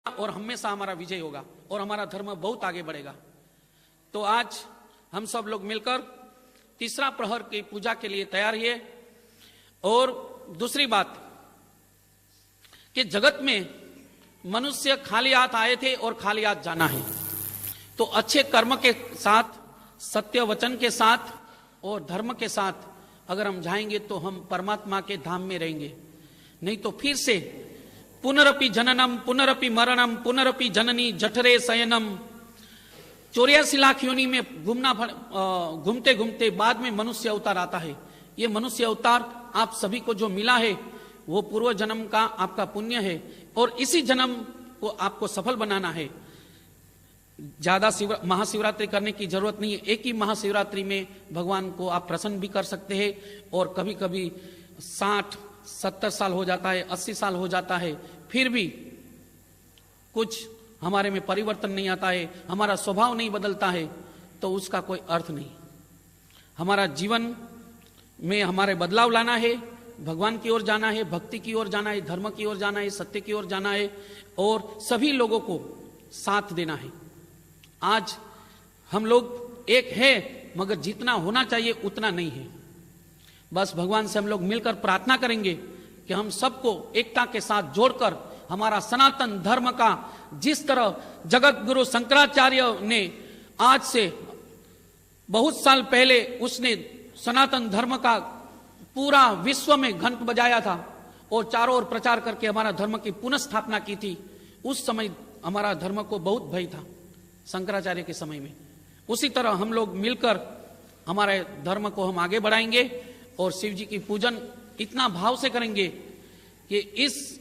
और हमेशा हमारा विजय होगा और हमारा धर्म बहुत आगे बढ़ेगा। तो आज हम सब लोग मिलकर तीसरा प्रहर की पूजा के लिए तैयार हुए। और दूसरी बात कि जगत में मनुष्य खाली हाथ आए थे और खाली हाथ जाना है। तो अच्छे कर्म के साथ, सत्य वचन के साथ और धर्म के साथ अगर हम जाएंगे तो हम परमात्मा के धाम में रहेंगे। नहीं तो फिर से पुनरपि जननम पुनरपि मरणम पुनरपि जननी जठरे शयनम, 84 लाख योनि में घूमते घूमते बाद में मनुष्य अवतार आता है। ये मनुष्य अवतार आप सभी को जो मिला है वो पूर्व जन्म का आपका पुण्य है और इसी जन्म को आपको सफल बनाना है। ज्यादा महाशिवरात्रि करने की जरूरत नहीं है। एक ही महाशिवरात्रि में भगवान को आप प्रसन्न भी कर सकते हैं। और कभी कभी 60-70 साल हो जाता है, 80 साल हो जाता है, फिर भी कुछ हमारे में परिवर्तन नहीं आता है, हमारा स्वभाव नहीं बदलता है, तो उसका कोई अर्थ नहीं। हमारा जीवन में हमारे बदलाव लाना है, भगवान की ओर जाना है, भक्ति की ओर जाना है, धर्म की ओर जाना है, सत्य की ओर जाना है और सभी लोगों को साथ देना है। आज हम लोग एक है मगर जितना होना चाहिए उतना नहीं है। बस भगवान से हम लोग मिलकर प्रार्थना करेंगे कि हम सबको एकता के साथ जोड़कर हमारा सनातन धर्म का, जिस तरह जगत गुरु शंकराचार्य ने आज से बहुत साल पहले उसने सनातन धर्म का पूरा विश्व में घंट बजाया था और चारों ओर प्रचार करके हमारा धर्म की पुनः स्थापना की थी। उस समय हमारा धर्म को बहुत भय था शंकराचार्य के समय में। उसी तरह हम लोग मिलकर हमारे धर्म को हम आगे बढ़ाएंगे और शिव जी की पूजन इतना भाव से करेंगे कि इस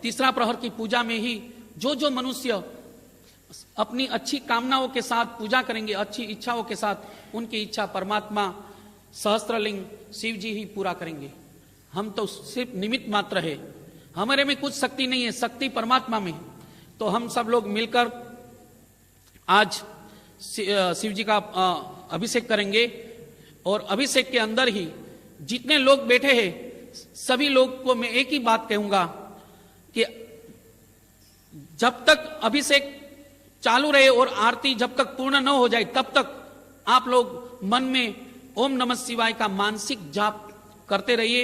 तीसरा प्रहर की पूजा में ही जो जो मनुष्य अपनी अच्छी कामनाओं के साथ पूजा करेंगे, अच्छी इच्छाओं के साथ, उनकी इच्छा परमात्मा सहस्त्रलिंग शिव जी ही पूरा करेंगे। हम तो सिर्फ निमित्त मात्र है, हमारे में कुछ शक्ति नहीं है, शक्ति परमात्मा में। तो हम सब लोग मिलकर आज शिव जी का अभिषेक करेंगे और अभिषेक के अंदर ही जितने लोग बैठे हैं सभी लोग को मैं एक ही बात कहूंगा कि जब तक अभिषेक चालू रहे और आरती जब तक पूर्ण न हो जाए तब तक आप लोग मन में ओम नमः शिवाय का मानसिक जाप करते रहिए।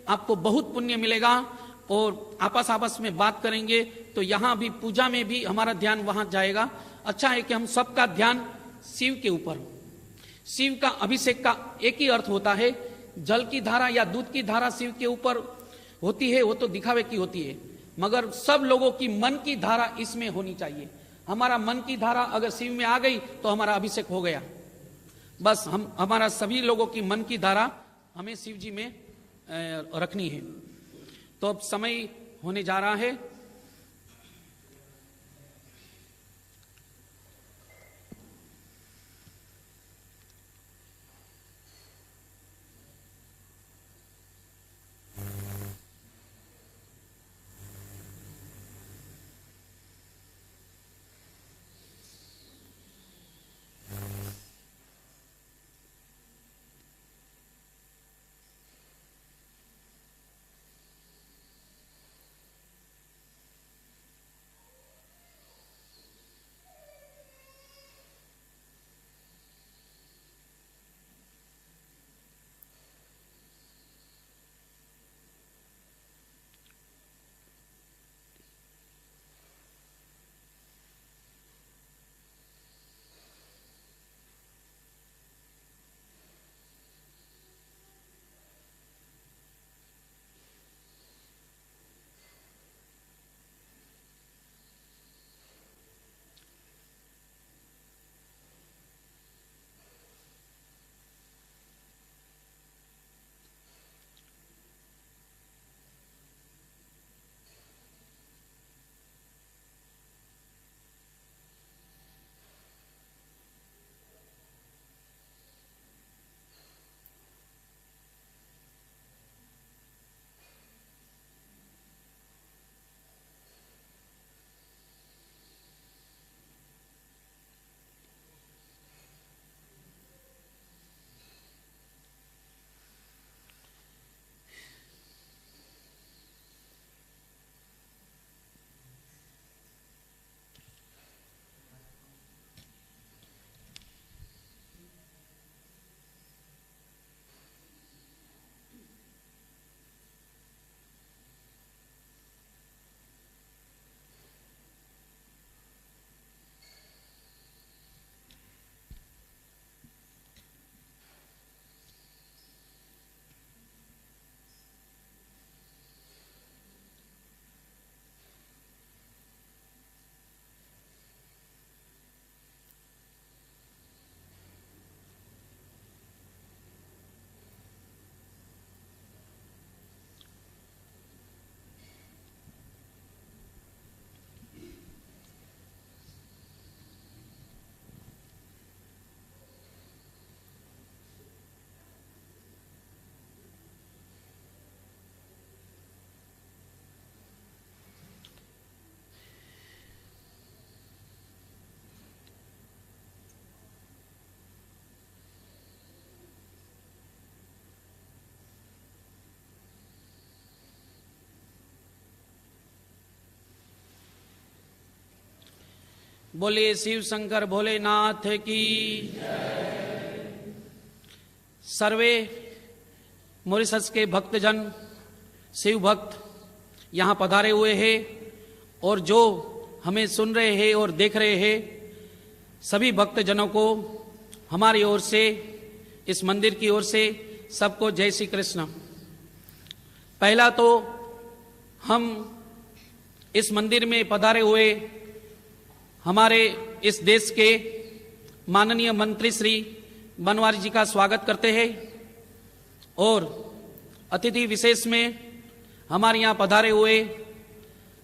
आपको बहुत पुण्य मिलेगा और आपस में बात करेंगे तो यहां भी पूजा में भी हमारा ध्यान वहां जाएगा। अच्छा है कि हम सबका ध्यान शिव के ऊपर। शिव का अभिषेक का एक ही अर्थ होता है, जल की धारा या दूध की धारा शिव के ऊपर होती है वो तो दिखावे की होती है, मगर सब लोगों की मन की धारा इसमें होनी चाहिए। हमारा मन की धारा अगर शिव में आ गई तो हमारा अभिषेक हो गया। बस हमारा सभी लोगों की मन की धारा हमें शिव जी में रखनी है। तो अब समय होने जा रहा है। बोलिए शिव शंकर भोलेनाथ की। सर्वे मॉरिशस के भक्तजन, शिव भक्त यहाँ पधारे हुए हैं और जो हमें सुन रहे हैं और देख रहे हैं, सभी भक्तजनों को हमारी ओर से, इस मंदिर की ओर से सबको जय श्री कृष्ण। पहला तो हम इस मंदिर में पधारे हुए हमारे इस देश के माननीय मंत्री श्री बनवारी जी का स्वागत करते हैं और अतिथि विशेष में हमारे यहाँ पधारे हुए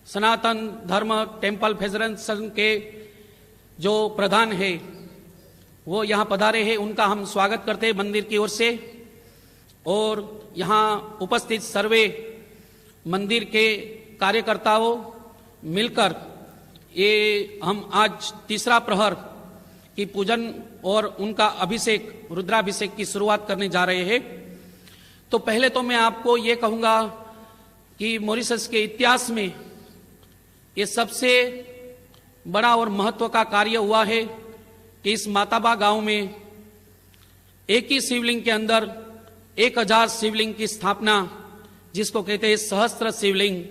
सनातन धर्म टेम्पल फेडरेशन के जो प्रधान है वो यहाँ पधारे हैं, उनका हम स्वागत करते हैं मंदिर की ओर से। और यहाँ उपस्थित सर्वे मंदिर के कार्यकर्ताओं मिलकर ये हम आज तीसरा प्रहर की पूजन और उनका अभिषेक, रुद्राभिषेक की शुरुआत करने जा रहे हैं। तो पहले तो मैं आपको ये कहूँगा कि मॉरिशस के इतिहास में ये सबसे बड़ा और महत्व का कार्य हुआ है कि इस माताबा गांव में एक ही शिवलिंग के अंदर 1000 शिवलिंग की स्थापना, जिसको कहते हैं सहस्त्र शिवलिंग।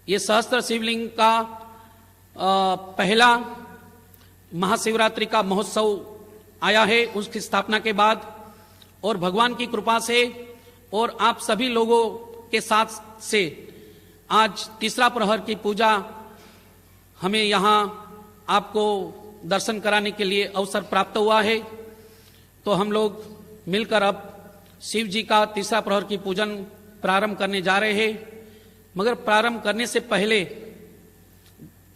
ये सहस्त्र शिवलिंग का पहला महाशिवरात्रि का महोत्सव आया है उसकी स्थापना के बाद, और भगवान की कृपा से और आप सभी लोगों के साथ से आज तीसरा प्रहर की पूजा हमें यहाँ आपको दर्शन कराने के लिए अवसर प्राप्त हुआ है। तो हम लोग मिलकर अब शिव जी का तीसरा प्रहर की पूजन प्रारंभ करने जा रहे हैं। मगर प्रारंभ करने से पहले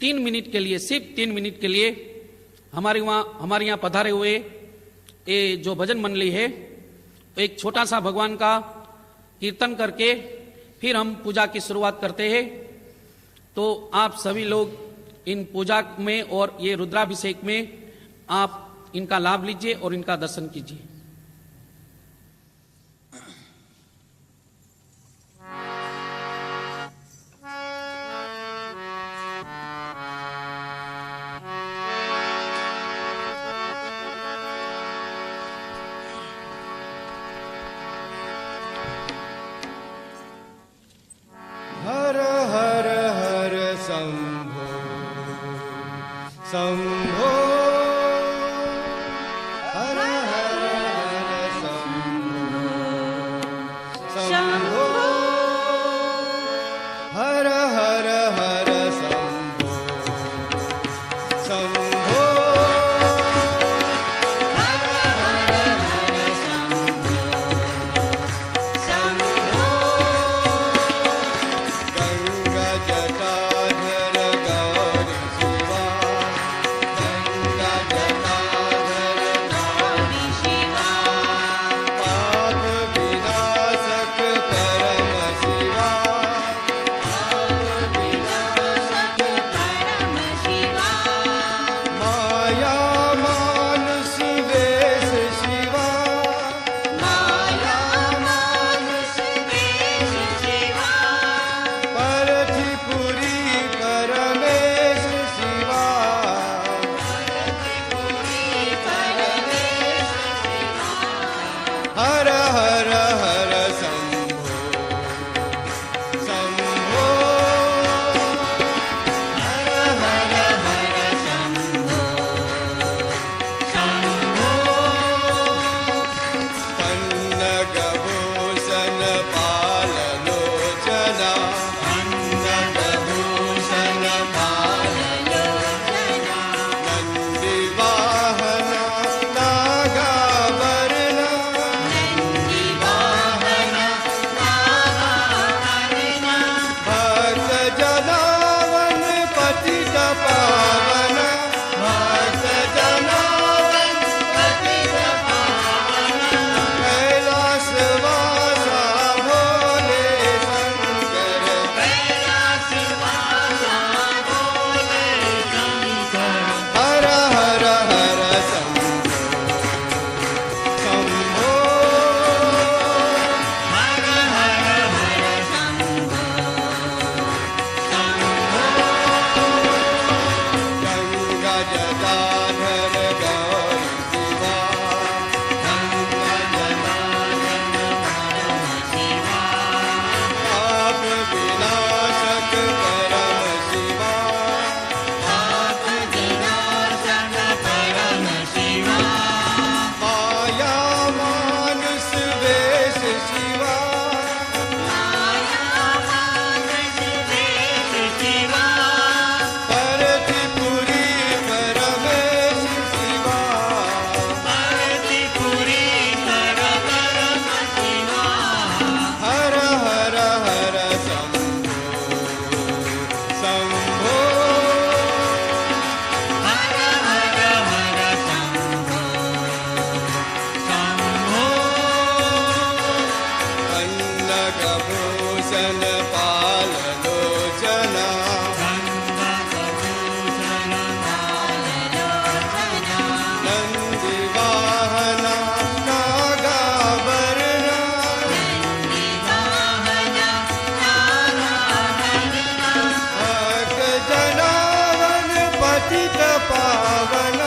3 मिनट के लिए, सिर्फ 3 मिनट के लिए हमारे यहाँ पधारे हुए ये जो भजन मंडली है, एक छोटा सा भगवान का कीर्तन करके फिर हम पूजा की शुरुआत करते हैं। तो आप सभी लोग इन पूजा में और ये रुद्राभिषेक में आप इनका लाभ लीजिए और इनका दर्शन कीजिए। हर हर हर शंभो शंभो, हर हर हर शंभो शंभो, हर हर हर शंभो शंभो, हर हर हर शंभो शंभो। गंगा जटाधर गौरी शिवा, गंगा पतित पावन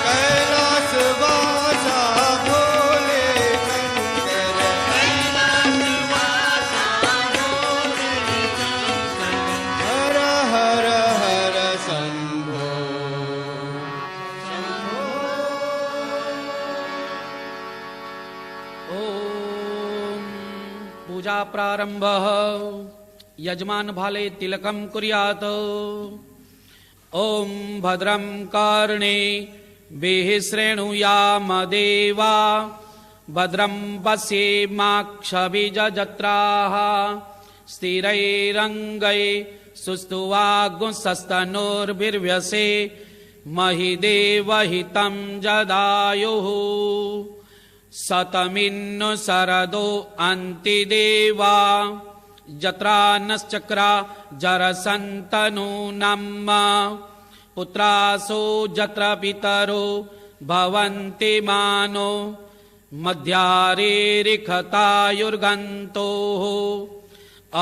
कैलास वासा भोले शंकर हर हर हर शंभो ओम पूजा प्रारंभ यजमान भाले तिलकम कुर्यात ओम भद्रं कर्णे श्रेणुयाम देवा भद्रं पश्येमाक्षभिजत्राः स्थिरैरङ्गै सुस्तुवागुंसस्तनोर्भिर्व्यसे महि देवहितं जदायुः सतमिन्नु शरदो अन्तिदेवा जत्रा नश्चक्रा जरसन्तनूनाम् पुत्रासो जत्र पितरो भवन्ति मानो मध्यारेरिखतायुर्गन्तोः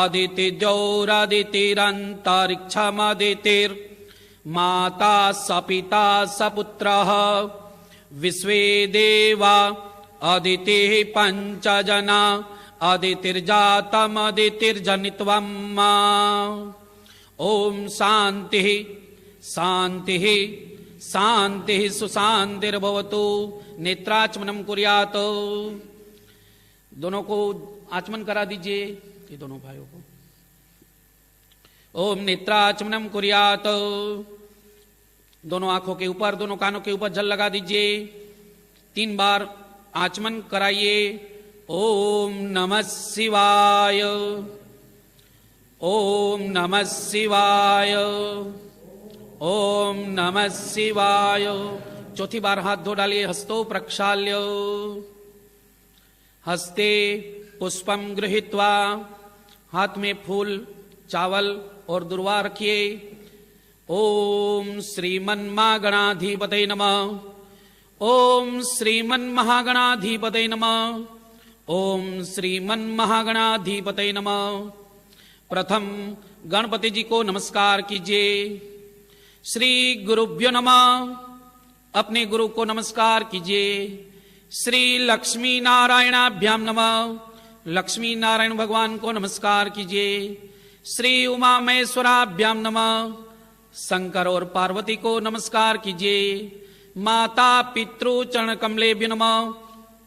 अदितिर्ज्योरदितिरन्तरिक्षमदितिर्माता स पिता स पुत्रः विश्वे देवा अदितिः पञ्चजना अदितिर्जातमदितिर्जनित्वम् ॐ शान्तिः शान्तिः शान्तिः सुशान्तिर्भवतु। नेत्राचमनम कुर्यात। दोनों को आचमन करा दीजिए, ये दोनों भाइयों को। ओम नेत्राचमनम कुर्यात। दोनों आंखों के ऊपर, दोनों कानों के ऊपर जल लगा दीजिए। 3 बार आचमन कराइए। ओम नमः शिवाय, ओम नमः शिवाय, ओम नमः शिवाय। चौथी बार हाथ धो डालिए। हस्तो प्रक्षाल्य। हस्ते पुष्पम गृहीत्वा, हाथ में फूल, चावल और दुर्वा रखिए। ओम श्रीमन्महागणाधिपतये नमः। ओम श्रीमन्महागणाधिपतये नमः। ओम श्रीमन्महागणाधिपतये नमः। प्रथम गणपति जी को नमस्कार कीजिए। श्री गुरुभ्यो नमः। अपने गुरु को नमस्कार कीजिए। श्री लक्ष्मी नारायणाभ्याम नमः। लक्ष्मी नारायण भगवान को नमस्कार कीजिए। श्री उमा महेश्वराभ्याम नमः। शंकर और पार्वती को नमस्कार कीजिए। माता पितृ चरण कमलेभ्यो नमः।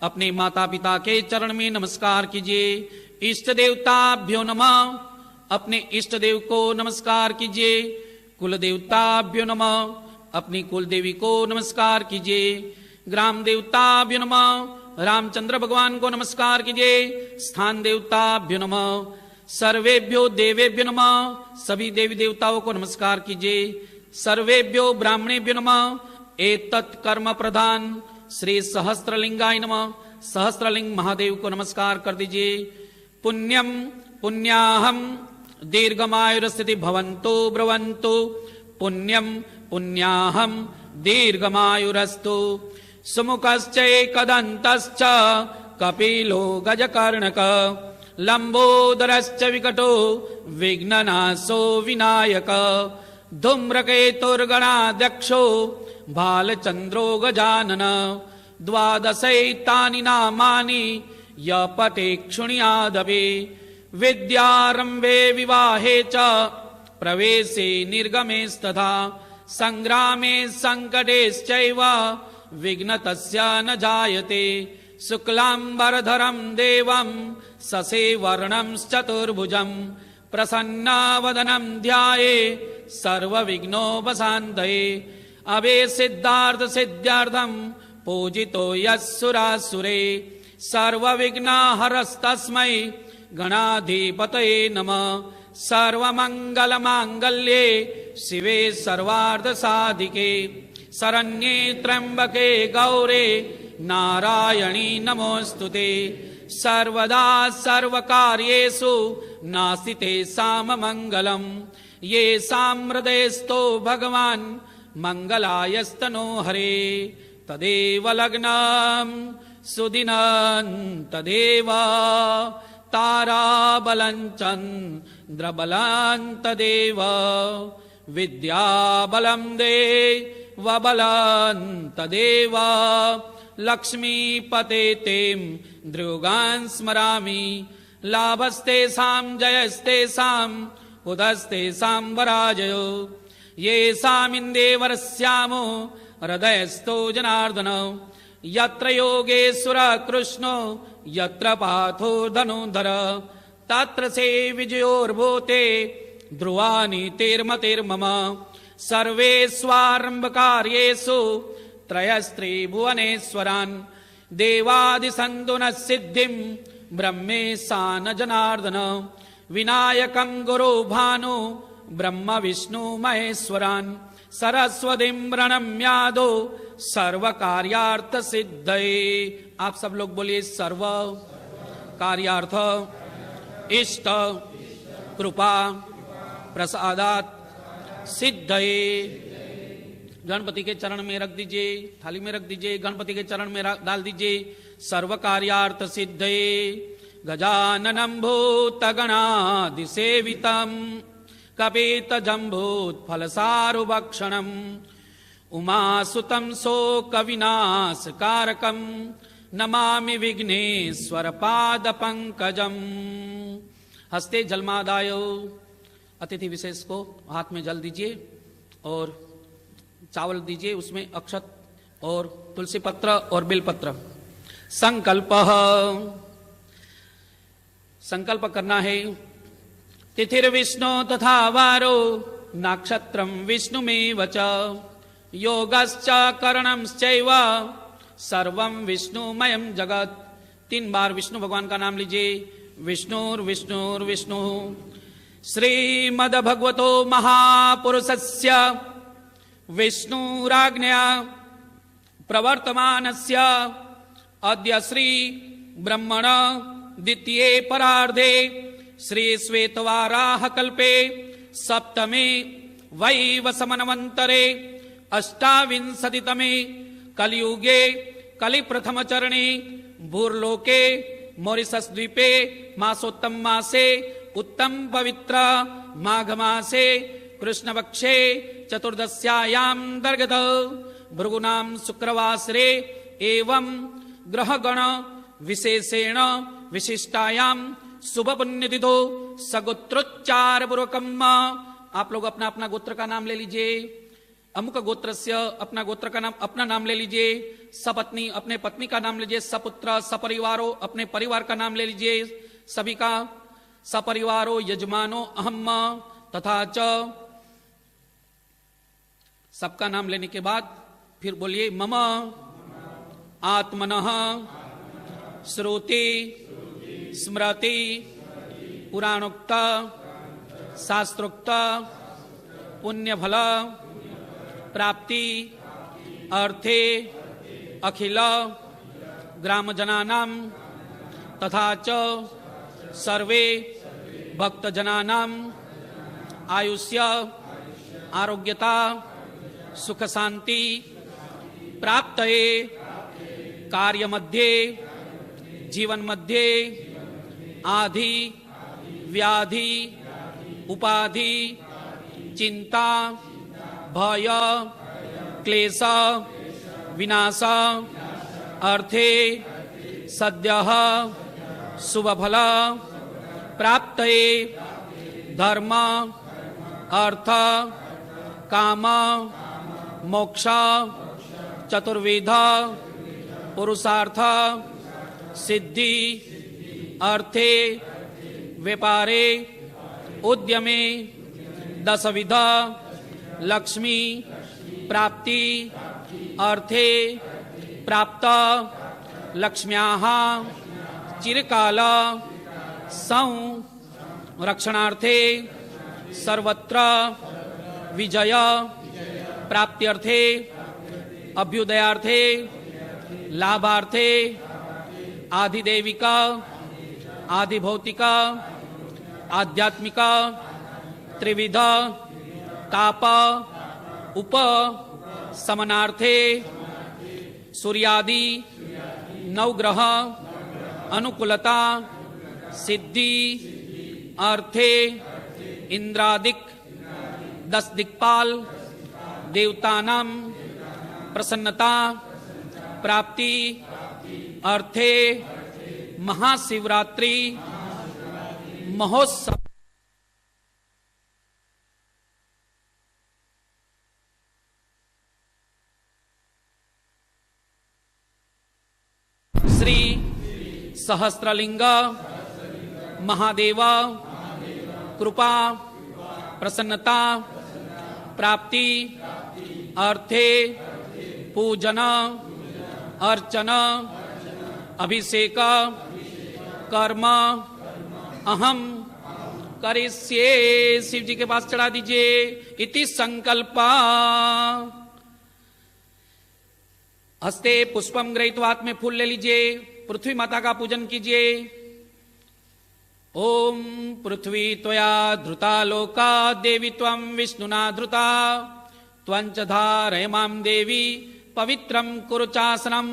अपने माता पिता के चरण में नमस्कार कीजिए। इष्ट देवताभ्यो नमः। अपने इष्ट देव को नमस्कार कीजिए। कुल देवताभ्यो नमः। अपनी कुल देवी को नमस्कार कीजिए। ग्राम देवताभ्यो नमः। रामचंद्र भगवान को नमस्कार कीजिए। स्थान देवताभ्यो नमः। सर्वेभ्यो देवेभ्यो नमः। सभी देवी देवताओं को नमस्कार कीजिए। सर्वेभ्यो ब्राह्मणेभ्यो नमः। एतत् कर्म प्रधान श्री सहस्त्रलिंगाय नमः। सहस्त्रलिंग महादेव को नमस्कार कर दीजिए। पुण्यम पुण्याहम दीर्घमायुरस्थिति भवन्तो ब्रवन्तु। पुण्यम पुण्याहम दीर्घमायुरस्तु। सुमुखश्चैकदन्तश्च कपिलो गजकर्णक लंबोदरश्च विकटो विघ्ननाशो विनायक धूम्रकेतुर्गणाध्यक्षो भालचन्द्रो गजानन। 12 नामानि य पठेत् शृणुयादपि। विद्यारम्भे विवाहे च प्रवेशे निर्गमेस्तथा संग्रामे संकटेश्चैव विघ्नतस्य न जायते। शुक्लाम्बरधरं देवं शशिवर्णं चतुर्भुजं प्रसन्नवदनं ध्याये सर्वविघ्नोपशान्तये। अभे सिद्धार्थ सिद्ध्यार्थं पूजितो यस्सुरासुरे सर्वविघ्नहरस्तस्मै गणाधिपतये नमः। सर्वमंगलमांगल्ये शिवे सर्वार्धसाधिके शरण्ये त्र्यंबके गौरे नारायणी नमोस्तुते। सर्वदा सर्वकार्येषु नास्ति साममंगलम्। ये हृदयस्थो भगवान् मंगलायस्तनो हरे। तदेव लग्नं सुदिनं तदेव ताराबलं तदेव विद्याबलं देवबलं तदेव लक्ष्मीपते तें दृगान् स्मरामि लाभस्तेषां जयस्तेषां उदस्तेषां वराजयो येषामिन्देवरस्यामो हृदयस्थो जनार्दन यत्र योगेश्वर कृष्णो यत्र पार्थो धनुर्धर तत्र से विजयोर्भूते ध्रुवानि तेर्मतेर्मम सर्वेष्वारम्भकार्येषु त्रयस्त्रिभुवनेश्वरान् देवादिसन्तो न सिद्धिं ब्रह्मेशा न जनार्दन विनायकं गुरु भानु ब्रह्म विष्णु महेश्वरान् सरस्वतीं प्रणम्यादो सर्व कार्यार्थ सिद्धये। आप सब लोग बोलिए सर्व कार्यार्थ इष्ट कृपा प्रसादात सिद्धये। गणपति के चरण में रख दीजिए, थाली में रख दीजिए, गणपति के चरण में डाल दीजिए। सर्व कार्यार्थ सिद्धये गजाननं भूतगणादिसेवितं कपितजम्बूफलसारुभक्षणम् उमासुतं शोकविनाशकारकं नमामि विघ्नेश्वर पादपंकजम्। हस्ते जलमादाय अतिथि विशेष को हाथ में जल दीजिए और चावल दीजिए, उसमें अक्षत और तुलसी पत्र और बेलपत्र। संकल्प करना है। तिथिर्विष्णु तथा वारो नक्षत्रं विष्णुमेव च योगश्च करणंश्चैव सर्वं विष्णुमयं जगत। 3 बार विष्णु भगवान का नाम लीजिए। विष्णुर्विष्णुर्विष्णु। श्रीमद्भगवतो महापुरुषस्य विष्णुराज्ञया प्रवर्तमानस्य अद्य श्री ब्रह्मण द्वितीये परार्धे श्री श्वेतवाराह कल्पे सप्तमे वैवस्वतमन्वन्तरे अष्टाविंशतितमे कलियुगे कलिप्रथम चरणे भूर्लोके मॉरिशस द्वीपे मासोत्तम मासे उत्तम पवित्र माघ मासे कृष्णपक्षे चतुर्दश्यायां दर्गत भृगुनां शुक्रवासरे एवं ग्रहगण विशेषेण विशिष्टायां शुभ पुण्यतिथो सगोत्रोच्चार पूर्वकम। आप लोग अपना अपना गोत्र का नाम ले लीजिए। अमुक गोत्रस्य अपना गोत्र का नाम अपना नाम ले लीजिए। सपत्नी अपने पत्नी का नाम लीजिए। सपुत्र सपरिवारो अपने परिवार का नाम ले लीजिए। सभी का सपरिवारो यजमानो अहम तथा च। सबका नाम लेने के बाद फिर बोलिए मम आत्मनः श्रुति स्मृति पुराणोक्त शास्त्रोक्त पुण्यफल प्राप्ति अर्थे अखिल ग्रामजनानां तथा च सर्वे भक्तजनानां आयुष्य आरोग्यता सुख शांति प्राप्तये कार्य मध्ये जीवन मध्ये आधि व्याधि उपाधि चिंता भय क्लेश विनाश अर्थे सद्यः शुभफल प्राप्तये धर्म अर्थ काम मोक्ष चतुर्विध पुरुषार्थ सिद्धि अर्थे व्यापारे उद्यमे दशविध लक्ष्मी प्राप्ति अर्थे प्राप्त लक्ष्म्याः चिरकाल संरक्षणार्थे सर्वत्र विजय प्राप्त्यर्थे अभ्युदयार्थे लाभार्थे आधिदैविका आधिभौतिका आध्यात्मिका त्रिविध ताप उप समनार्थे सूर्यादि नवग्रह अनुकूलता सिद्धि अर्थे इंद्रादिक 10 दिक्पाल देवतानां प्रसन्नता प्राप्ति अर्थे महाशिवरात्रि महोत्सव श्री सहस्त्रलिंग महादेव कृपा प्रसन्नता प्राप्ति अर्थे पूजन अर्चन अभिषेक कर्म अहम करिष्ये। शिव जी के पास चढ़ा दीजिए। इति संकल्प हस्ते पुष्पम गृहीत्वा हाथ में फूल ले लीजिए। पृथ्वी माता का पूजन कीजिए। ओम पृथ्वी त्वया धृता लोका देवी त्वं विष्णुना धृता त्वंच धारयमां देवी पवित्रम कुरु चासनम।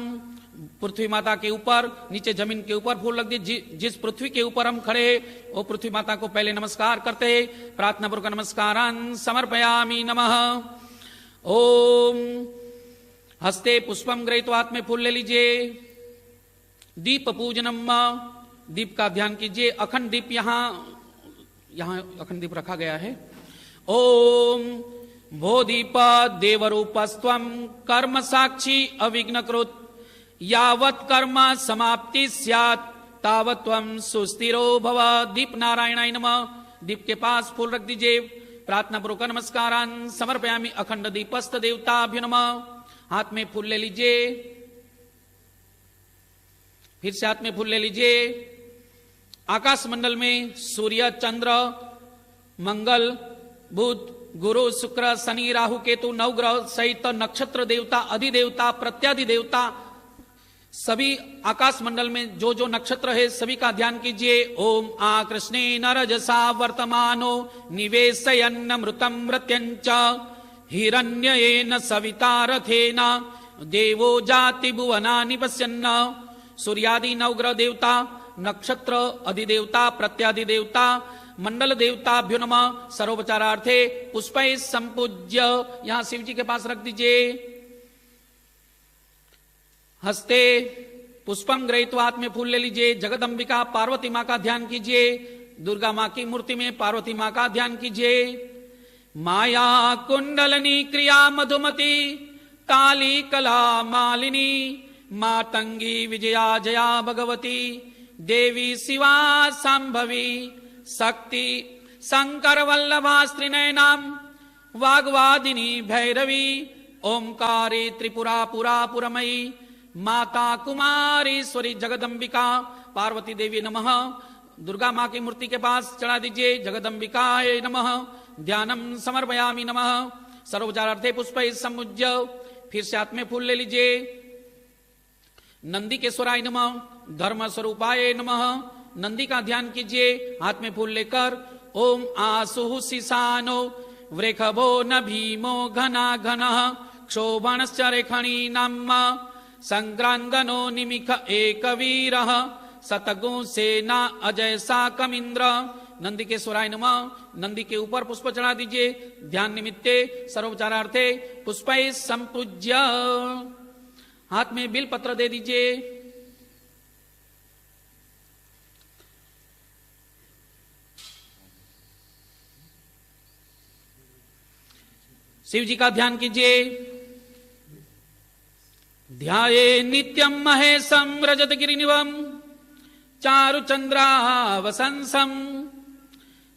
पृथ्वी माता के ऊपर नीचे जमीन के ऊपर फूल रख दिए। जिस पृथ्वी के ऊपर हम खड़े वो पृथ्वी माता को पहले नमस्कार करते। प्रार्थना पूर्वक नमस्कारान् समर्पयामि नमः। ओम हस्ते पुष्पम गृहीत्वा हाथ में फूल ले लीजिए। दीप पूजनम दीप का ध्यान कीजिए। अखंड दीप यहाँ अखंड दीप रखा गया है। ओम भो दीप देवरूपस्त्वं कर्म साक्षी अविघ्नकृत यावत् कर्म समाप्ति स्यात् तावत् त्वं सुस्थिरो भव। दीप नारायणाय नमः। दीप के पास फूल रख दीजिए। प्रार्थना पूर्वक नमस्कारान् समर्पयामि। अखंड दीपस्थ देवताभ्यो नमः। हाथ में फूल ले लीजिए। फिर से हाथ में फूल ले लीजिए। आकाश मंडल में सूर्य चंद्र मंगल बुध गुरु शुक्र शनि राहु केतु नवग्रह सहित नक्षत्र देवता अधिदेवता प्रत्यादि देवता सभी आकाश मंडल में जो जो नक्षत्र है सभी का ध्यान कीजिए। ओम आकृष्णे नरजसा वर्तमानो निवेशयन्नमृतं मृत्यंच हिरण्येन सविता रथेन देवो जाति भुवनानि पश्यन्न। सूर्यादि नवग्रह देवता नक्षत्र अधिदेवता प्रत्यादि देवता मंडल देवताभ्यो नमः। सर्वोपचारार्थे पुष्पैः संपूज्य यहां शिव जी के पास रख दीजिए। हस्ते पुष्पम गृहीत्वा हाथ में फूल ले लीजिए। जगदंबिका पार्वती मां का ध्यान कीजिए। दुर्गा मां की मूर्ति में पार्वती मां का ध्यान कीजिए। माया कुंडलनी क्रिया मधुमती काली कला मालिनी मातंगी विजया जया भगवती देवी शिवा संभवी शक्ति शंकर वल्लभा स्त्रीनयनाम वाग्वादिनी भैरवी ओंकारे त्रिपुरा पुरा पुरमयी माता कुमारीश्वरी जगदंबिका पार्वती देवी नमः। दुर्गा मां की मूर्ति के पास चढ़ा दीजिए। जगदंबिकाय नमः। ध्यानम समर्पयामि नमः। सर्वोपचारार्थे पुष्पैः समुज्य फिर से हाथ में फूल ले लीजिए। नंदी केश्वराय नमः। धर्म स्वरूपाय नमः। नंदी का ध्यान कीजिए। हाथ में फूल लेकर ओम आसुः शिशानो वृषभो न भीमो घना घनः क्षोभणश्च रेखणी नाम संक्रांदनो निमिख एकवीरः शतगो सेना अजय साकमिंद्र। नंदी के स्वराय नमः। नंदी के ऊपर पुष्प चढ़ा दीजिए। ध्यान निमित्ते सर्वोपचारार्थे पुष्पैः संपूज्य हाथ में बिल पत्र दे दीजिए। शिव जी का ध्यान कीजिए। ध्याये नित्यं महेशं रजत गिरिनिवं चारुचंद्रावसंसं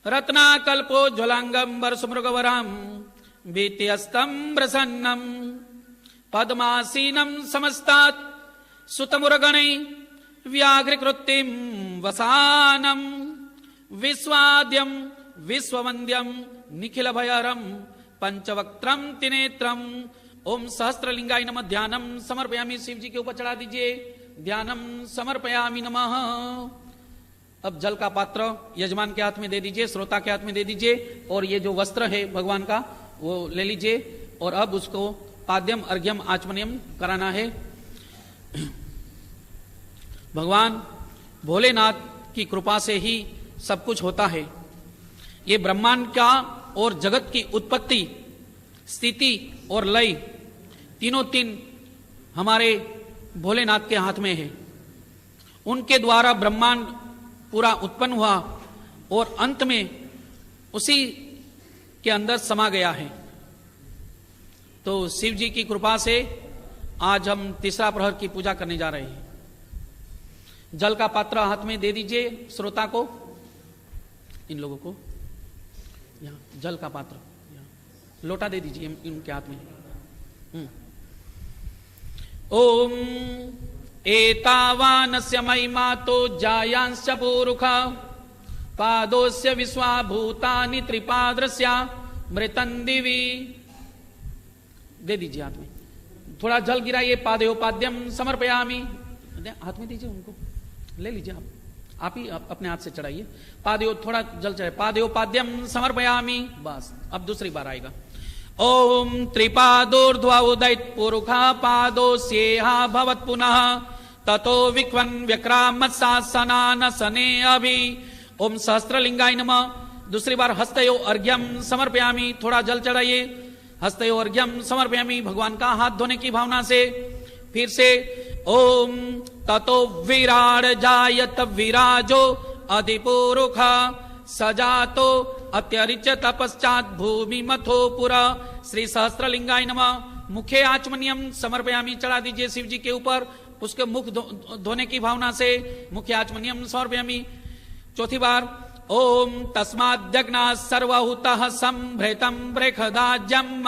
रत्नाकल्पोज्ज्वलांगं वरसुमृगवरं भीत्यस्तं प्रसन्नं पद्मासीनं समस्तात् सुतमुरगणै व्याघ्रकृत्तिं वसानं विश्वाद्यं विश्ववन्द्यं निखिलभयहरं पंचवक्त्रम त्रिनेत्रम। ओम सहस्त्रलिंगाय नमः। ध्यानम समर्पयामि। शिव जी के ऊपर चढ़ा दीजिए। ध्यानम समर्पयामि नमः। अब जल का पात्र यजमान के हाथ में दे दीजिए। श्रोता के हाथ में दे दीजिए। और ये जो वस्त्र है भगवान का वो ले लीजिए। और अब उसको पाद्यम अर्घ्यम आचमनियम कराना है। भगवान भोलेनाथ की कृपा से ही सब कुछ होता है। ये ब्रह्मांड का और जगत की उत्पत्ति, स्थिति और लय तीनों तीन हमारे भोलेनाथ के हाथ में है। उनके द्वारा ब्रह्मांड पूरा उत्पन्न हुआ और अंत में उसी के अंदर समा गया है। तो शिव जी की कृपा से आज हम तीसरा प्रहर की पूजा करने जा रहे हैं। जल का पात्र हाथ में दे दीजिए श्रोता को, इन लोगों को यहाँ जल का पात्र, यहाँ लोटा दे दीजिए इनके हाथ में। ओम एतावानस्य महिमा तो जायांश्च पूरुखा पादोस्य विश्वा भूतानि त्रिपाद्रस्य मृतं दिवि। दे दीजिए हाथ में, थोड़ा जल गिराइए। पादयोपाद्यम समर्पयामि, हाथ में दीजिए उनको, ले लीजिए आप ही अपने हाथ से चढ़ाइए। पादयो थोड़ा जल चढ़ाए, पादयोपाद्यम समर्पयामि। बस अब दूसरी बार आएगा। ओम त्रिपादोर्ध्वा उदैत पुरुखा पादोस्येहा भवत् पुनः ततो विक्वन् व्यक्रामत्सासनान सने अभि। ओम सहस्त्रलिंगाय नमः। दूसरी बार हस्तयो अर्घ्यम समर्पयामि, थोड़ा जल चढ़ाइए। हस्तयो अर्घ्यम समर्पयामि, भगवान का हाथ धोने की भावना से। फिर से ओम ततो विराड जायत विराजो अधिपुरुष सजातो अत्यरिच तपश्चात भूमि मथो पुरा। श्री सहस्त्रलिंगाय नमः। मुखे आचमनियम समर्पयामि, चढ़ा दीजिए शिव जी के ऊपर, उसके मुख धोने की भावना से मुख्य आचमनियम समर्पयामि। चौथी बार ओम तस्माद्यग्ना सर्वहुतः संभृतं बृहदाज्यम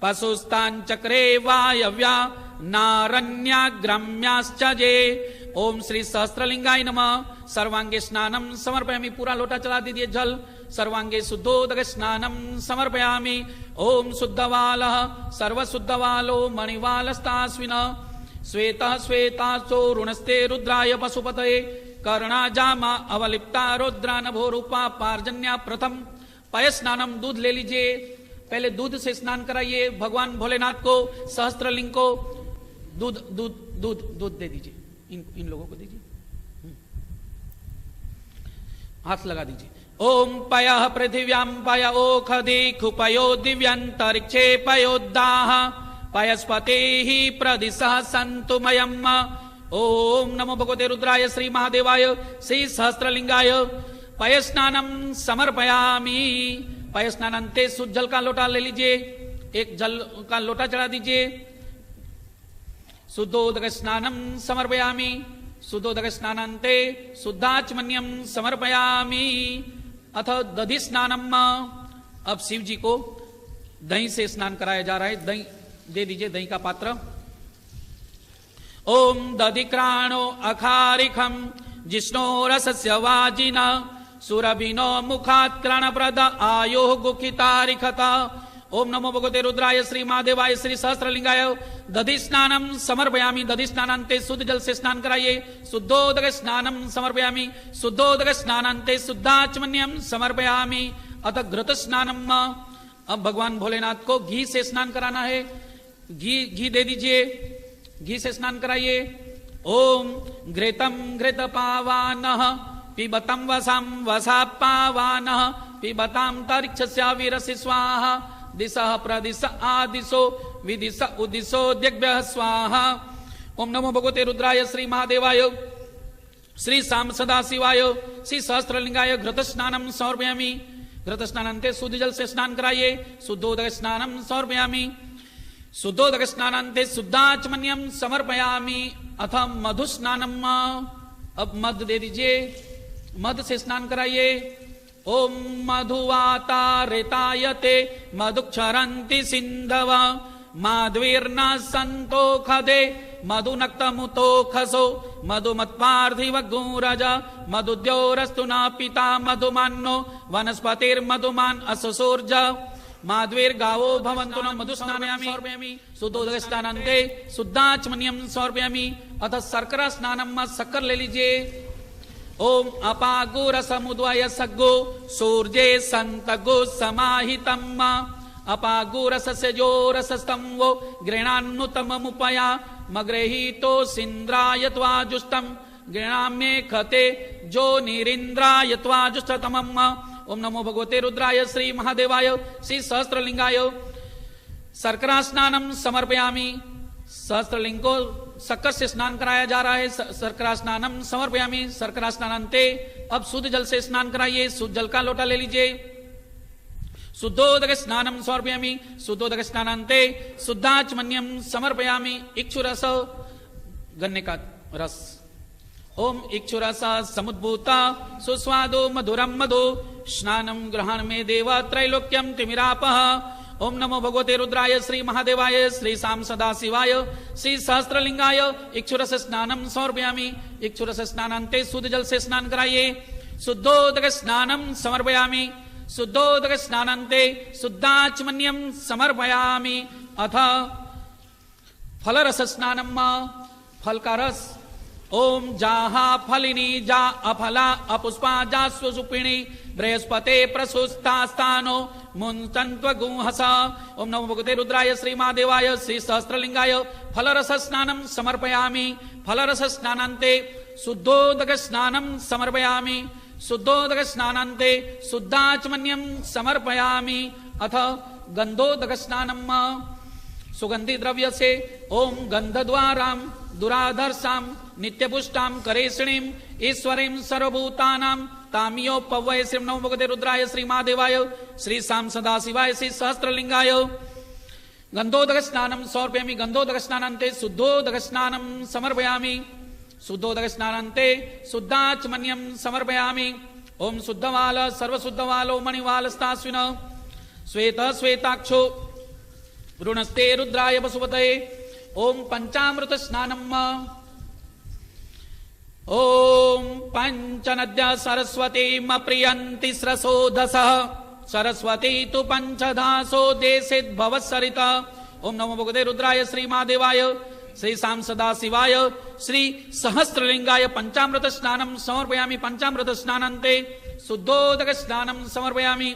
पशुस्तान चक्रे वायव्या नारण्याग्रम्याश्च जे। ओम श्री सहस्त्रलिंगाय नमः। सर्वांगे स्नानम समर्पयामि, पूरा लोटा चला दीजिए जल। सर्वांगे शुद्धोदक स्नानम समर्पयामि। ओम शुद्धवालः सर्वशुद्धवालो मणिवालस्तास्विनः श्वेतः श्वेतासो रुणस्ते रुद्राय पशुपतये कर्णाजामा अवलिप्ता रुद्रा नभो रूपा पार्जन्या प्रथम पय स्नानम। दूध ले लीजिए, पहले दूध से स्नान कराइए भगवान भोलेनाथ को, सहस्त्रलिंग को। दूध दूध दूध दूध दे दीजिए, इन लोगों को दीजिए, हाथ लगा दीजिए। ओम पयः पृथिव्याम पय ओखधि खुपयो दिव्यंतरिक्षे पयोदाह पयस्पतेः प्रदिशः सन्तुमयम्। ओम नमो भगवते रुद्राय श्री महादेवाय श्री सहस्त्रलिंगाय पय स्नानम समर्पयामि। पय स्नानांते शुद्ध जल का लोटा ले लीजिए, एक जल का लोटा चढ़ा दीजिए। शुद्धोदक स्नानम समर्पयामि। शुद्धोदक स्नानांते शुद्धाचमन्यम समर्पयामि। अथ दधि स्नानम। अब शिव जी को दही से स्नान कराया जा रहा है। दही दे दीजिए, दही का पात्र। ओम दधिक्राणो अखारिखम जिष्णो रसस्य वाजिना सुरभिनो मुखात् क्रणप्रद आयो गुखितारिखता। ओम नमो भगवते रुद्राय श्री महादेवाय श्री सहस्त्रलिंगाय दधि स्नानम समर्पयामि। दधि स्नानांते शुद्ध जल से स्नान कराइए। शुद्धोदक स्नानम समर्पयामि। शुद्धोदक स्नानांते शुद्धाचमन्यम समर्पयामि। अतः घृत स्नानम। अब भगवान भोलेनाथ को घी से स्नान कराना है। घी दे दीजिए, घी से स्नान कराइए। ओम घृतम घृत पावानः पिबतम वसम वसा पावानः पिबताम तरिक्षस्या वीरसि स्वाहा दिशः प्रदिश आदिशो विदिश उदिशो दिग्भ्यः स्वाहा। ओम नमो भगवते रुद्राय श्री महादेवाय श्री साम सदाशिवाय श्री सहस्त्रलिंगाय घृत स्नानम समर्पयामि। घृत स्नानांते शुद्ध जल से स्नान कराइए। शुद्धोदक स्नानम समर्पयामि। शुद्धोदक स्नानांते शुद्धाचमन्यम समर्पयामि। अथ मधु स्नानम। अब मध दे दीजिए, मध से स्नान कराइए। ओम मधुवातारितायते मधुक्षरन्ति सिंधव माध्वीर्न संतो खदे मधुनक्तमुतो खसो मधुमत्पार्थिव गूरज मधुद्योरस्तु न पिता मधुमान्नो वनस्पतिर्मधुमान् अससोर्ज माध्वीर्गावो भवन्तु न मधुस्नानयामि। शुद्धोदक स्नानान्ते शुद्धाचमन्यम समर्पयामि। अथ शर्करा स्नानम। शक्कर ले लीजिए। ओम अपागुर समुद्वय सग्गो सूर्ये संतगो समाहितम् अपागुर सस्यजो रसस्तम वो गृणान्नुतम मुपया मग्रहीतो सिंद्राय त्वाजुष्टम गृणाम्ये खते जो निरिंद्राय त्वाजुष्टतमम्। ओम नमो भगवते रुद्राय श्री महादेवाय श्री सहस्त्रलिंगाय शर्करा स्नानम समर्पयामि। सहस्त्रलिंग को शक्कर से स्नान कराया जा रहा है। शर्करा स्नानम समर्पयामि। शर्करा स्नानांते अब शुद्ध जल से स्नान कराइए। शुद्ध जल का लोटा ले लीजिए। शुद्धोदक स्नानम समर्पयामि। शुद्धोदक स्नानांते शुद्धाचमन्यम समर्पयामि। इक्षुरस गन्ने का रस। ओम इक्षुरस समुद्भूता सुस्वादो मधुरम मधु स्नानम ग्रहण में देव त्रैलोक्यम तिमिरापः। ओम नमो भगवते रुद्राय श्री महादेवाय श्री शाम सदा शिवाय श्री सहस्त्रलिंगाय इक्षुरस स्नानम समर्पयामि। इक्षुरस स्नानांते शुद्ध जल से स्नान कराइए। शुद्धोदक स्नानम समर्पयामि। शुद्धोदक स्नानांते शुद्धाचमन्यम समर्पयामि। अथ फलरस स्नानम फल का रस। ओम जाहा फलिनी जा अफला अपुष्पा जा स्वसुपिणी बृहस्पते प्रसुस्तास्तानो मुंतन्त्वगुंहस। ओम नमो भगवते रुद्राय श्री महादेवाय श्री सहस्त्रलिंगाय फलरस स्नानम समर्पयामि। फलरस स्नानांते शुद्धोदक स्नानम समर्पयामि। शुद्धोदक स्नानांते शुद्धाचमन्यम समर्पयामि। अथ गंधोदक स्नानम सुगंधि द्रव्य से। ओम गंधद्वाराम दुराधर्षाम नित्यपुष्टाम करेषिणीम ईश्वरीम सर्वभूतानां तामियो पवय। श्री नमो भगवते रुद्राय श्री महादेवाय श्री शाम सदा शिवाय श्री सहस्त्रलिंगाय गंधोदक स्नानम समर्पयामि। गंधोदक स्नानांते शुद्धोदक स्नानम समर्पयामि। शुद्धोदक स्नानांते शुद्धाचमन्यम समर्पयामि। ओम शुद्धवाल सर्वशुद्धवालो मणिवालस्तास्विन श्वेत श्वेताक्षो ऋणस्ते रुद्राय वसुपतये। ओम पंचामृत स्नानम। ओम पंचनद्य सरस्वतीम प्रियन्ति स्रसोधसः सरस्वती तु पंचधासो देशेद् भवत्सरित। ओम नमो भगवते रुद्राय श्री महादेवाय श्री शाम सदा शिवाय श्री सहस्त्रलिंगाय पंचामृत स्नानम समर्पयामि। पंचामृत स्नानांते शुद्धोदक स्नानम समर्पयामि।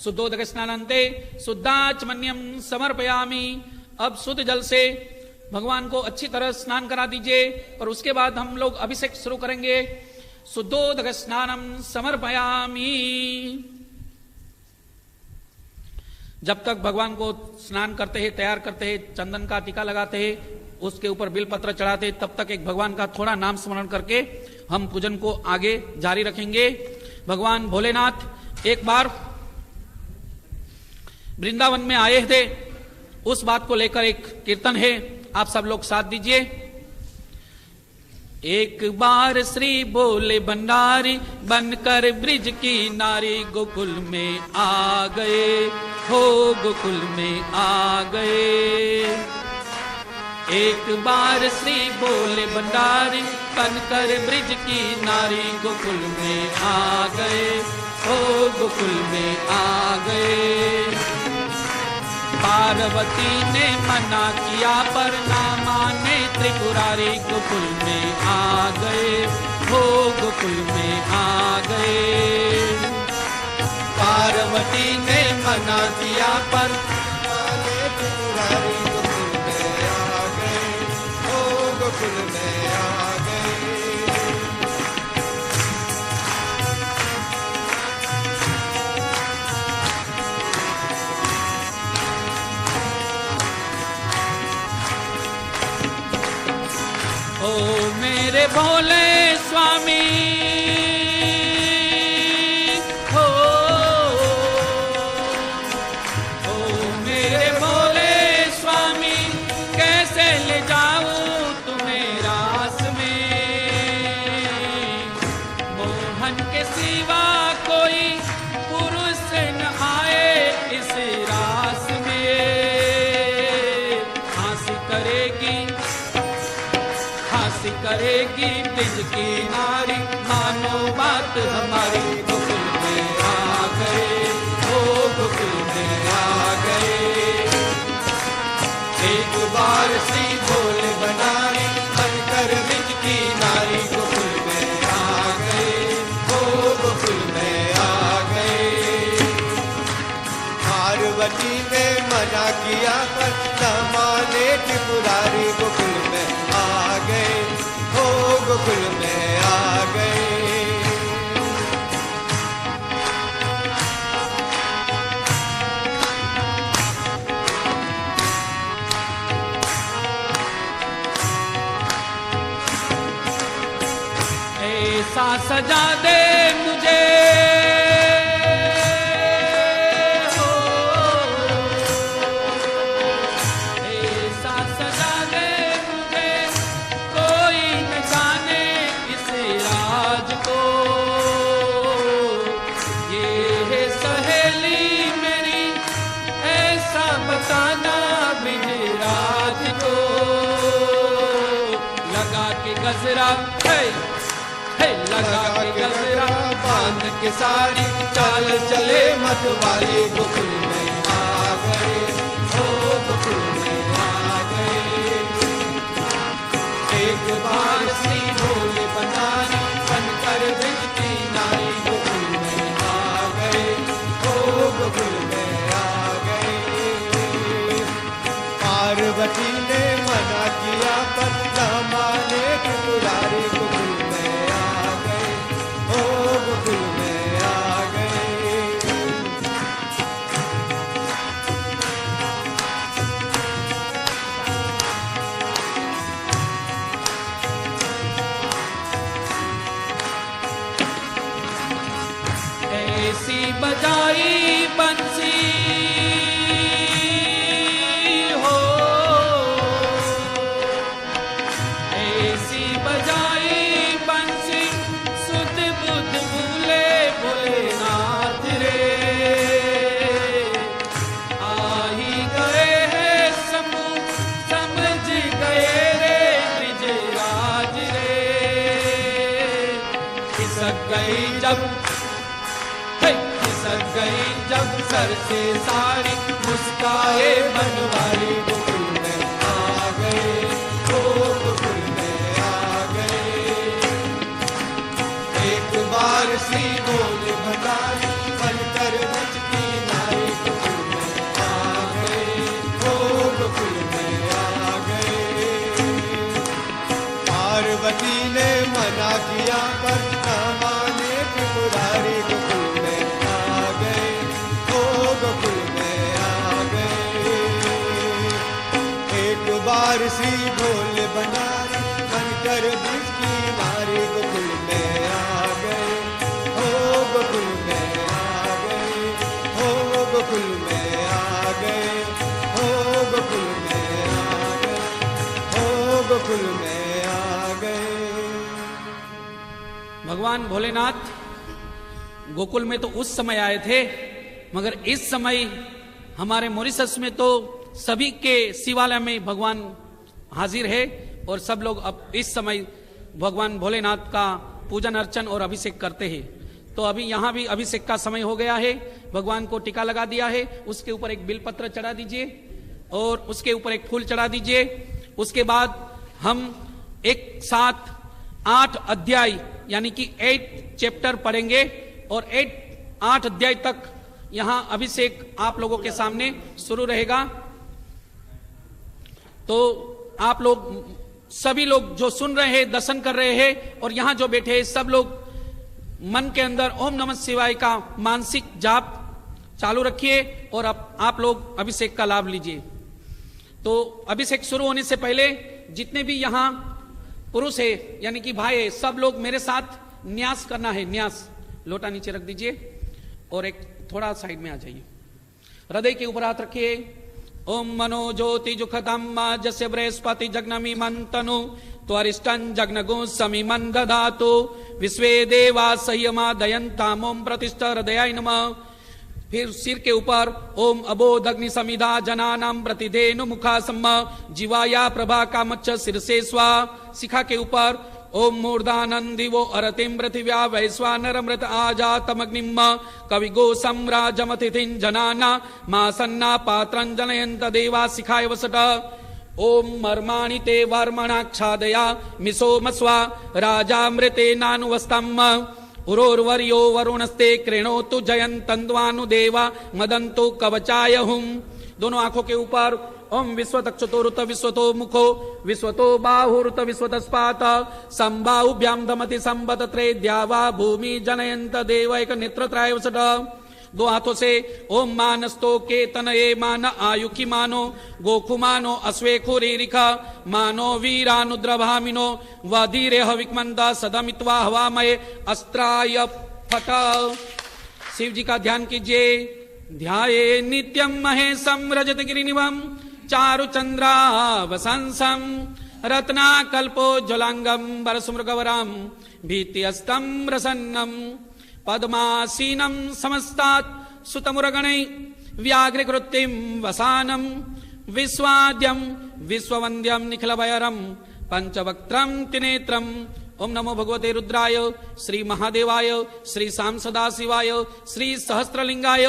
शुद्धोदक स्नानांते शुद्धाचमन्यम समर्पयामि। अब शुद्ध जल से भगवान को अच्छी तरह स्नान करा दीजिए और उसके बाद हम लोग अभिषेक शुरू करेंगे। शुद्धोदक स्नानम समर्पयामि। जब तक भगवान को स्नान करते हैं, तैयार करते हैं, चंदन का टीका लगाते हैं, उसके ऊपर बिलपत्र चढ़ाते, तब तक एक भगवान का थोड़ा नाम स्मरण करके हम पूजन को आगे जारी रखेंगे। भगवान भोलेनाथ एक बार वृंदावन में आए थे, उस बात को लेकर एक कीर्तन है, आप सब लोग साथ दीजिए। एक बार श्री बोले भंडारी बनकर ब्रिज की नारी गोकुल में आ गए हो, गोकुल में आ गए। एक बार श्री बोले भंडारी बनकर ब्रिज की नारी गोकुल में आ गए हो, गोकुल में आ गए। पार्वती ने मना किया पर ना माने त्रिपुरारी गोकुल में आ गए हो, गोकुल में आ गए। पार्वती ने मना किया पर माने त्रिपुरारी गोकुल में आ गए हो, गोकुल में आ गए। ओ मेरे भोले स्वामी हो, ओ मेरे भोले स्वामी कैसे ले जाऊं तुम्हें रास में। मोहन के सिवा कोई पुरुष न आए इस रास में। करेगी ब्रिज की नारी मानो बात हमारी। गोकुल में आ गए हो, गोकुल में आ गए। एक बार श्री भोले भंडारी बनकर ब्रिज की नारी गोकुल में आ गए हो, गोकुल में आ गए। पार्वती ने मना किया पर न माने त्रिपुरारी गोकुल में आ गए हो, गोकुल गोकुल में आ गए। ऐसा सजा दे मुझे हो, ऐसा सजा दे मुझे, कोई न जाने इस राज को। ये है सहेली मेरी, ऐसा बताना ब्रिजराज को। लगा के गजरा लगा के गजरा, बांध के साड़ी, चाल चले मतवाली, गोकुल में आ गए, हो गोकुल में आ गए। एक बार श्री भोले बनारी, बनकर ब्रज की नारी, गोकुल में आ गए, हो गोकुल में आ गए। पार्वती ने मना किया पर न माने त्रिपुरारी, गोकुल में आ गए, हो गोकुल में आ गए। ऐसी बजाई बंसी हो, ऐसी बजाई बंसी, सुध बुध भूले भोलेनाथ रे। आ ही गए हैं समू, समझ गए रे ब्रिजराज रे। खिसक गई जब खिसक गई जब सर से साड़ी, मुस्काए बनवारी, गोकुल में आ गए, हो गोकुल में आ गए। एक बार श्री भोले भंडारी, बनकर ब्रज की नारी, गोकुल में आ गए, हो गोकुल में आ गए। पार्वती ने मना किया पर न माने त्रिपुरारी, गोकुल में आ गए, हो गोकुल में आ गए। एक बार श्री भोले भंडारी, बनकर ब्रज की नारी, गोकुल में आ गए, हो गोकुल में आ गए, हो गोकुल में आ गए, हो गोकुल में आ गए, हो गोकुल में आ गए। भगवान भोलेनाथ गोकुल में तो उस समय आए थे, मगर इस समय हमारे मॉरिशस में तो सभी के शिवालय में भगवान हाजिर है और सब लोग अब इस समय भगवान भोलेनाथ का पूजन अर्चन और अभिषेक करते हैं। तो अभी यहाँ भी अभिषेक का समय हो गया है। भगवान को टीका लगा दिया है, उसके ऊपर एक बिलपत्र चढ़ा दीजिए और उसके ऊपर एक फूल चढ़ा दीजिए। उसके बाद हम एक साथ 8 अध्याय यानी कि 8 चैप्टर पढ़ेंगे और 8 अध्याय तक यहाँ अभिषेक आप लोगों के सामने शुरू रहेगा। तो आप लोग सभी लोग जो सुन रहे हैं, दर्शन कर रहे हैं और यहाँ जो बैठे हैं सब लोग मन के अंदर ओम नमः शिवाय का मानसिक जाप चालू रखिए और आप लोग अभिषेक का लाभ लीजिए। तो अभिषेक शुरू होने से पहले जितने भी यहाँ पुरुष है यानी कि भाई है, सब लोग मेरे साथ न्यास करना है। न्यास, लोटा नीचे रख दीजिए और एक थोड़ा साइड में आ जाइए। हृदय के ऊपर हाथ रखिए। ओम मनो ज्योति जुखतम जस्य बृहस्पति जग्नमी मंतनु त्वरिष्टं जग्नगो समीमन दधातु विश्वे देवा संयमा दयंताम ओम प्रतिष्ठा हृदयाय नमः। फिर सिर के ऊपर ओम अबोध अग्नि समिधा जनानाम प्रतिधेनु मुखा सम्मा जीवाया प्रभा कामच्छ सिरसे स्वा। शिखा के ऊपर ओम मूर्धानंदिवो अरतिम पृथिव्या वैश्वानर मृत आजातमग्निम कविगो सम्राजमतिथिं जनाना मासन्ना पात्रं जनयन्त देवा शिखाय वसट। ओम मर्माणि ते वर्मणाक्षादया मिसोमस्वा राजामृतेनानुवस्तम् उरोर्वर्यो वरुणस्ते कृणोतु जयन्तन्द्वानुदेवा मदन्तु कवचाय हुम्। दोनों आंखों के ऊपर ओम विश्वतक्षतोरुत विश्वतो मुखो विश्वतो बाहुरुत विश्वतस्पात संबाहुभ्याम दमति संबतत्रे द्यावा भूमि जनयंत देव एक नेत्रत्राय वसट। दो हाथों से ओम मानस्तो के तनये मान आयुखी मानो गोखु मानो अश्वेखुरी रिखा मानो वीरानुद्रभामिनो वधीरे हविकमंदा सदमित्वा हवामय अस्त्राय फट। शिव जी का ध्यान कीजिए। ध्याये नित्यम महेशम रजत गिरिनिभम चारु चंद्रावसंसम रत्नाकल्पोज्ज्वलांगम वरसमृगवरम भीत्यस्तं प्रसन्नम पद्मासीनं समस्तात् सुतमुरगणै व्याघ्रकृत्तिं वसानं विश्वाद्यं विश्ववन्द्यं निखिलभयरं पंचवक्त्रं त्रिनेत्रं। ओम नमो भगवते रुद्राय श्री महादेवाय श्री शाम सदाशिवाय श्री सहस्त्रलिंगाय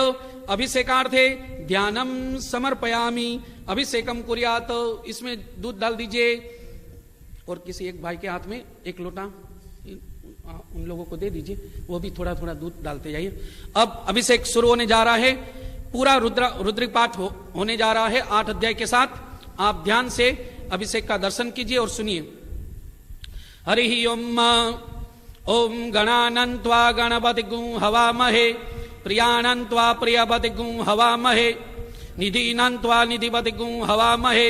अभिषेकार्थे ध्यानम समर्पयामि। अभिषेकम कुर्यात। इसमें दूध डाल दीजिए और किसी एक भाई के हाथ में एक लोटा उन लोगों को दे दीजिए, वो भी थोड़ा थोड़ा दूध डालते जाइए। अब अभिषेक शुरू होने जा रहा है। पूरा रुद्रिक पाठ होने जा रहा है 8 अध्याय के साथ। आप ध्यान से अभिषेक का दर्शन कीजिए और सुनिए। हरि ओम ओम गणानन्त्वा गणपतिगुं हवामहे प्रियानन्त्वा प्रियपतिगुं हवामहे निधीनन्त्वा निधिपतिगुं हवामहे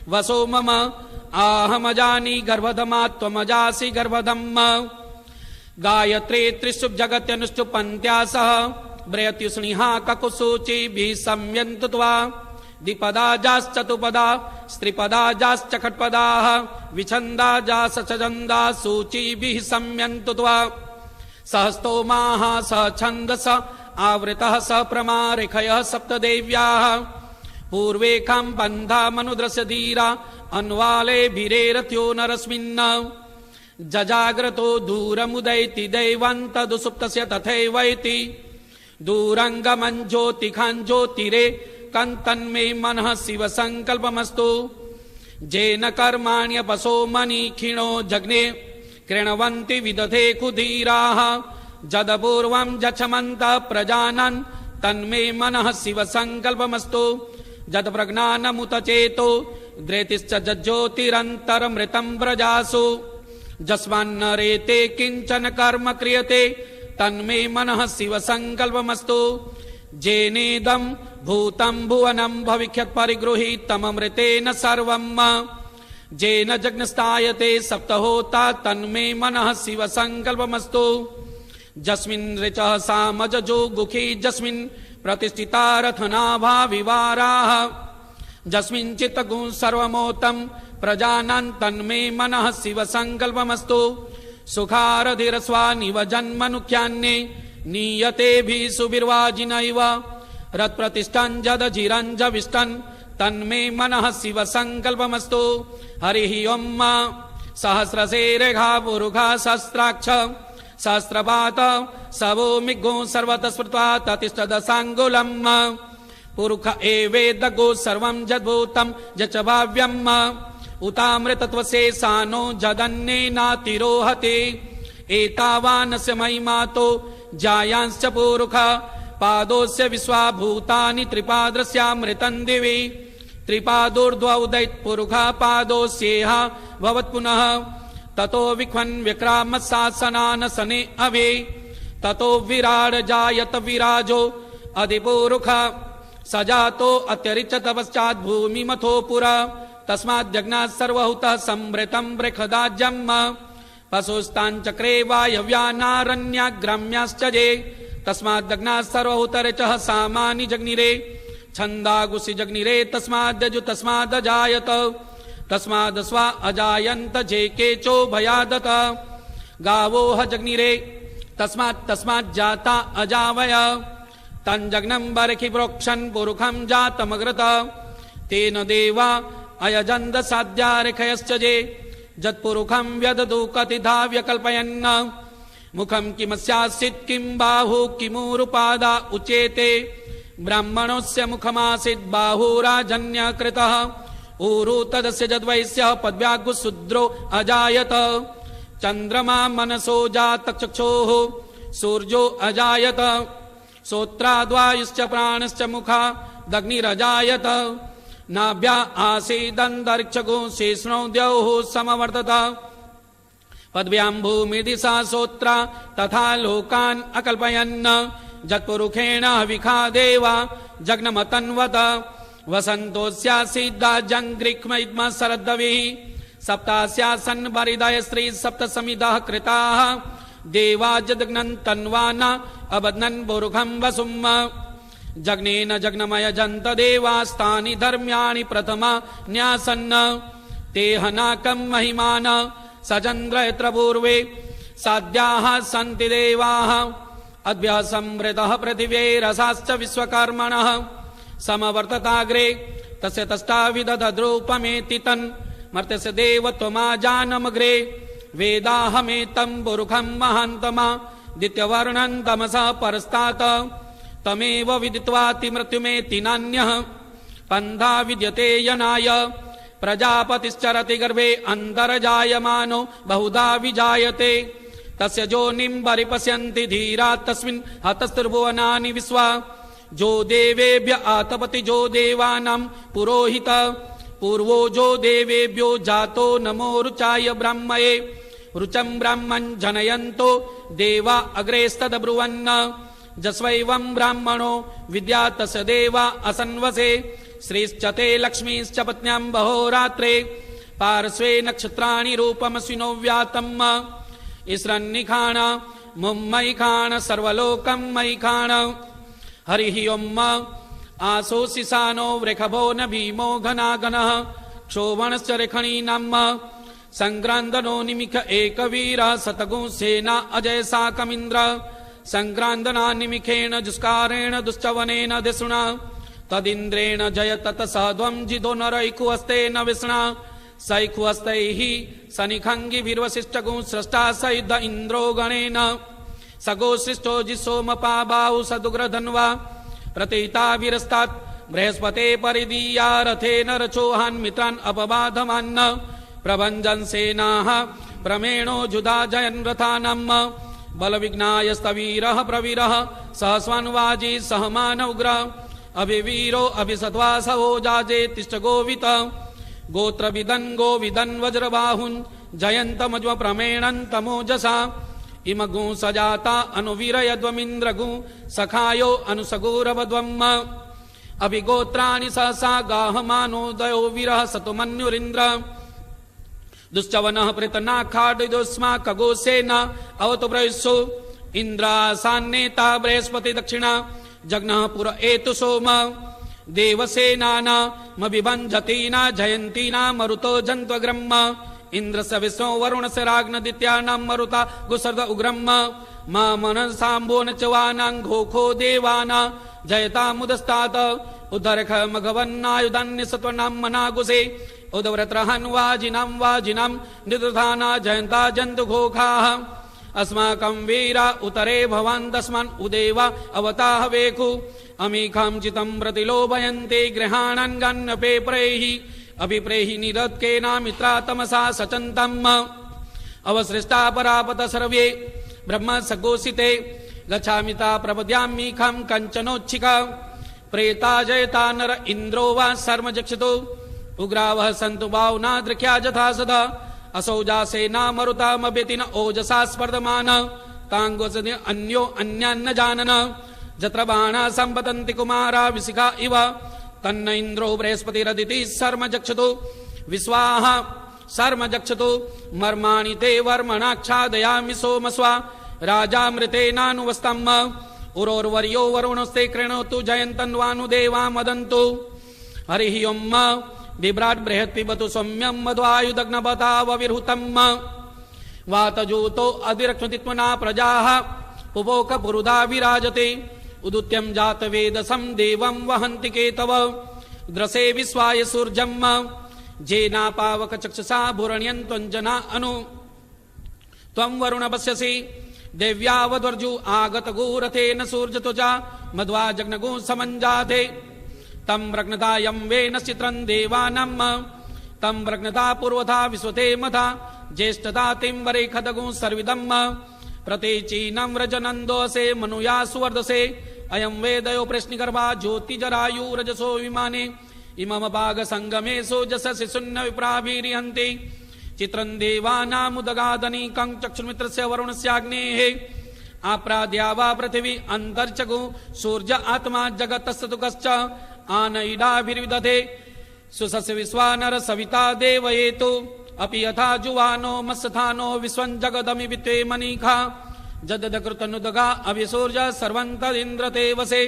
वसो मम आहमजानि गर्भधमा त्वमजासि गर्भधम् गायत्री त्रिशुभ जगत्यनुष्टुप पंत्यासः ब्रयत्युष्णिहा ककुसुचिभिः सम्यन्तु त्वा द्विपदा जाश्चतुपदा स्त्रिपदा जाश्च खट्पदाः विछन्दा जास छन्दा सूचिभिः सम्यन्तु त्वा सहस्तोमाः सह छन्दस आवृतः स प्रमारेखयः सप्तदेव्याः पूर्वेकां बन्धा मनुद्रस्य धीरा अन्वालेभिरेरथ्यो नरस्मिन् जजाग्रतो दूरमुदैति दैवन्तदुसुप्तस्य तथैवैति दूरङ्गमञ्ज्योतिखाञ्ज्योतिरे कन्तन्मे मनः शिव संकल्पमस्तु जेन कर्माण्यपसो मनीखिणो जग्ने कृण्वन्ति विदधे कुधीराः जदपूर्वं जक्षमन्तः प्रजानन् तन्मे मनः शिव संकल्पमस्तु जदप्रज्ञानमुतचेतो द्रेतिश्च जज्ज्योतिरन्तरमृतं व्रजासु जस्मान्न रेते किंचन कर्म क्रियते तन्मे मनः शिव संकल्पमस्तु जेनेदं भूतं भुवनं भविष्यत् परिगृहीतममृतेन सर्वं जेन जग्नस्तायते सप्तहोता तन्मे मनः शिव संकल्पमस्तु जस्मिन् ऋचः सामजजो गुखी जस्मिन् प्रतिष्ठिता रथनाभा विवाराः जस्मिन् चित्तगुं सर्वमोतं प्रजानन् तन्मे मनः शिव संकल्पमस्तु सुखारधिरस्वानिव जन्मनुख्यान्ये नीयतेभिः सुबिर्वाजिनैव रत्प्रतिष्ठन् जदजिरञ्जविष्टन् तन्मे मनः शिव संकल्पमस्तु हरिः ओम सहस्रशेरेघा पुरुखा सहस्राक्ष सहस्रपात सवो मिग्गो सर्वतः स्मृत्वा ततिष्ठदशाङ्गुलम् पुरुख एवेदगो सर्वं जद्भूतं यच्च भाव्यम् उतामृतत्वशेषानो जदन्येनातिरोहते एतावानस्य महिमातो जायांश्च पुरुख पादोस्य विश्वाभूतानि त्रिपादस्यामृतं दिवि त्रिपादोर्ध्व उदैत् पुरुखा पादोस्येह भवत्पुनः ततो विख्वन् विक्रामशासनानसने अवे ततो विराड जायत विराजो अधिपुरुख सजातो अत्यरिच्यत पश्चात् भूमिमथो पुरा तस्माद्यज्ञात् सर्वहुतः संवृतं बृहदाज्यम् पशुस्ताञ्चक्रे वायव्यानारण्याग्राम्याश्च जे तस्माद्यज्ञात् सर्वहुतरिचः सामानि जग्निरे छन्दागुसि जग्निरे तस्माद्यजु तस्मादजायत तस्मादस्वा अजायन्त जे केचो भयादत गावोह जग्निरे तस्माज्जाता अजावय तंजग्नं बर्हि प्रोक्षन् पुरुखं जातमग्रत तेन देवा अयजन्द साध्यारेखयश्च जे जत्पुरुखं व्यददु कतिधा व्यकल्पयन् मुखं किमस्यासीत् किं बाहु किमूरुपादा उच्येते ब्राह्मणस्य मुखमासीत् बाहुराजन्यकृतः ऊरु तदस्य जद्वैश्यः पद्व्यागुशूद्रो अजायत चन्द्रमा मनसो जातचक्षुः सूर्यो अजायत श्रोत्राद्वायुश्च प्राणश्च मुखादग्निरजायत नाभ्या आसीदन्तरिक्षगो शेषणो द्यौः समवर्तत पद्भ्यां भूमिदिशा सोत्रा तथा लोकान् अकल्पयन् जत्पुरुषेण हविखा देवा जग्नमतन्वत वसन्तोऽस्यासीद्दाजङ्घ्रिक्मैद्म शरद्दविः सप्तास्यासन् वरिदय स्त्री सप्तसमिदः कृताः देवा जदग्नन् तन्वान अबध्नन् बुरुखं वसुम् जग्नेन जग्नमय जन्त देवास्तानि धर्म्याणि प्रथमा न्यासन् ते हनाकं महिमान सचन्द्रयत्र पूर्वे साध्याः सन्ति देवाः अद्भ्यः संवृतः पृथिव्यै रसाश्च विश्वकर्मणः समवर्तताग्रे तस्य तष्टाविदधद्रूपमेति तन् मर्त्यस्य देवत्वमाजानमग्रे वेदाहमेतं पुरुखं महान्तमा दित्यवर्णं तमसः परस्तात् तमेव विदित्वाति मृत्युमेति नान्यः पन्था विद्यते यनाय प्रजापतिश्चरति गर्भे अन्तर्जायमानो बहुधा विजायते तस्य जोनिं परिपश्यन्ति धीरा तस्मिन् हतस्त्रिभुवनानि विश्वा जो देवेभ्य आतपति जो देवानां पुरोहित पूर्वो जो देवेभ्यो जातो नमो रुचाय ब्राह्मये रुचं ब्राह्मन् जनयन्तो देवा अग्रेस्तदब्रुवन् जस्वैवं ब्राह्मणो विद्या तस्य देवा असन्वसे श्रीश्च ते लक्ष्मीश्च पत्न्यां बहोरात्रे पार्श्वे नक्षत्राणि रूपमस्विनो व्यातम् इसरन्निखाण मुम्मैखाण सर्वलोकं मैखाण हरिः ओम् आसोऽसिसानो वृषभो न भीमो घनाघनः क्षोभणश्च रेखणीनाम् सङ्क्रान्दनो निमिख एकवीरः शतगुंसेना अजय साकमिन्द्र सङ्क्रान्दना निमिखेण जुष्कारेण दुश्चवनेन दिशुना तदिन्द्रेण जयत तत्सध्वं जिदो नरैकुहस्तेन विष्णा सैकुहस्तैः सनिखङ्गिभिर्वसिष्ठगुं स्रष्टा सयुद्ध इन्द्रो गणेन सगो सृष्टो जिसोमपा बाहु सदुग्रधन्वा प्रतीताभिरस्तात् बृहस्पते परिदीया रथेन रचोहान् मित्रान् अपबाधमान् प्रभञ्जन् सेनाः प्रमेणो जुदा जयन् रथानम् बलविघ्नायस्तवीरः प्रवीरः सहस्वान्वाजी सहमानौग्र अभिवीरो अभिसत्वा सवो जाजे तिष्ठ गोवित गोत्रविदन् गोविदन् वज्रबाहुन् जयन्तमज्व प्रमेणन् तमोजसा इमगुं सजाता अनुवीरयध्वमिन्द्रगुं सखायो अनुसगोरवध्वम् अभिगोत्राणि सहसा गाहमानोदयो वीरः सतुमन्युरिन्द्र दुश्चवनः पृतनाखाडिदुस्मा खगोसेन अवतु प्रयुस्सु इन्द्रासान्नेता बृहस्पति दक्षिणा जग्नः पुर एतु सोम देवसेनानामभिभञ्जतीना जयन्तीना मरुतो जन्त्वग्रह्म इन्द्रस्य विष्णो वरुणस्य राज्ञदित्यानां मरुता गुसर्द उग्रह्म मा मनसाम्बो न च वानां घोखो देवाना जयतामुदस्तात् उद्धरख मघवन्नायुधान्यसत्वनां मनागुसे उदव्रत्रहन् वाजिनां वाजिनां निदृधाना जयन्ता जन्तुघोखाः अस्माकं वीरा उतरे भवान् तस्मान् उदेवा अवताह वेखु अमीखां चितं प्रतिलोभयन्ते गृहाणान् गन्नपेप्रैः अभिप्रेहि निरत्केना मित्रा तमसा सचन्तम् अवसृष्टा परापत सर्वे ब्रह्म सगोसिते गच्छामिता प्रपद्यामीखां कञ्चनोच्छिका प्रेता जयता नर इन्द्रो वा शर्म जक्षितो उग्रावः सन्तु बाहुना दृख्या जथा सदा असौजा सेना मरुतामभ्यतिन ओजसा स्पर्धमान ताङ्गोसदि अन्यो अन्यान्न जानन जत्र बाणा सम्पतन्ति कुमारा विशिखा इव तन्न इन्द्रो बृहस्पतिरदिति शर्म जक्षतु विश्वाः शर्म जक्षतु मर्माणि ते वर्मणाच्छादयामि सोमस्वा राजामृतेनानुवस्तम् उरोर्वर्यो वरुणस्ते कृणोतु जयन्तन्वानुदेवा मदन्तु हरिः ओम् बिभ्राट् बृहत्पिबतु सौम्यं मध्वायुदग्नपतावविर्हुतम् वातजूतो अधिरक्षतित्मना प्रजाः पुबोकपुरुधा विराजते उदुत्यं जातवेदसं देवं वहन्ति केतव द्रसे विश्वाय सूर्यम् जेनापावकचक्षुषा भूरण्यन्त्वञ्जना अनु त्वं वरुण पश्यसि देव्यावद्वर्जु आगतगोरथेन सूर्यत्वजा मध्वा जग्नगो समञ्जाते तं रग्नता यं वेन चित्रं देवानाम् तं रग्नता पूर्वथा विश्वते मथा ज्येष्ठता तिं वरे खदगो सर्विदम् प्रतीचीनं व्रजनन्दोसे मनुया सुवर्धसे अयं वेदयो प्रश्निगर्भा ज्योतिजरायु रजसो विमाने इमम भाग संगमेशो जससि सुन्न विप्राभिरिहन्ति चित्रं देवानामुदगादनीकं चक्षुर्मित्रस्य वरुणस्याग्नेः आप्राद्या वा पृथिवी अन्तर्चगु सूर्य आत्मा जगतस्तुकश्च आनैडाभिर्विदधे सुसस्य विश्वानर सविता देवयेतु अपि यथा जुवानो मत्स्थानो विश्वं जगदमि वित्ते मनीखा जददकृतनुदगा अभिसूर्य सर्वन्तरिन्द्रते वसे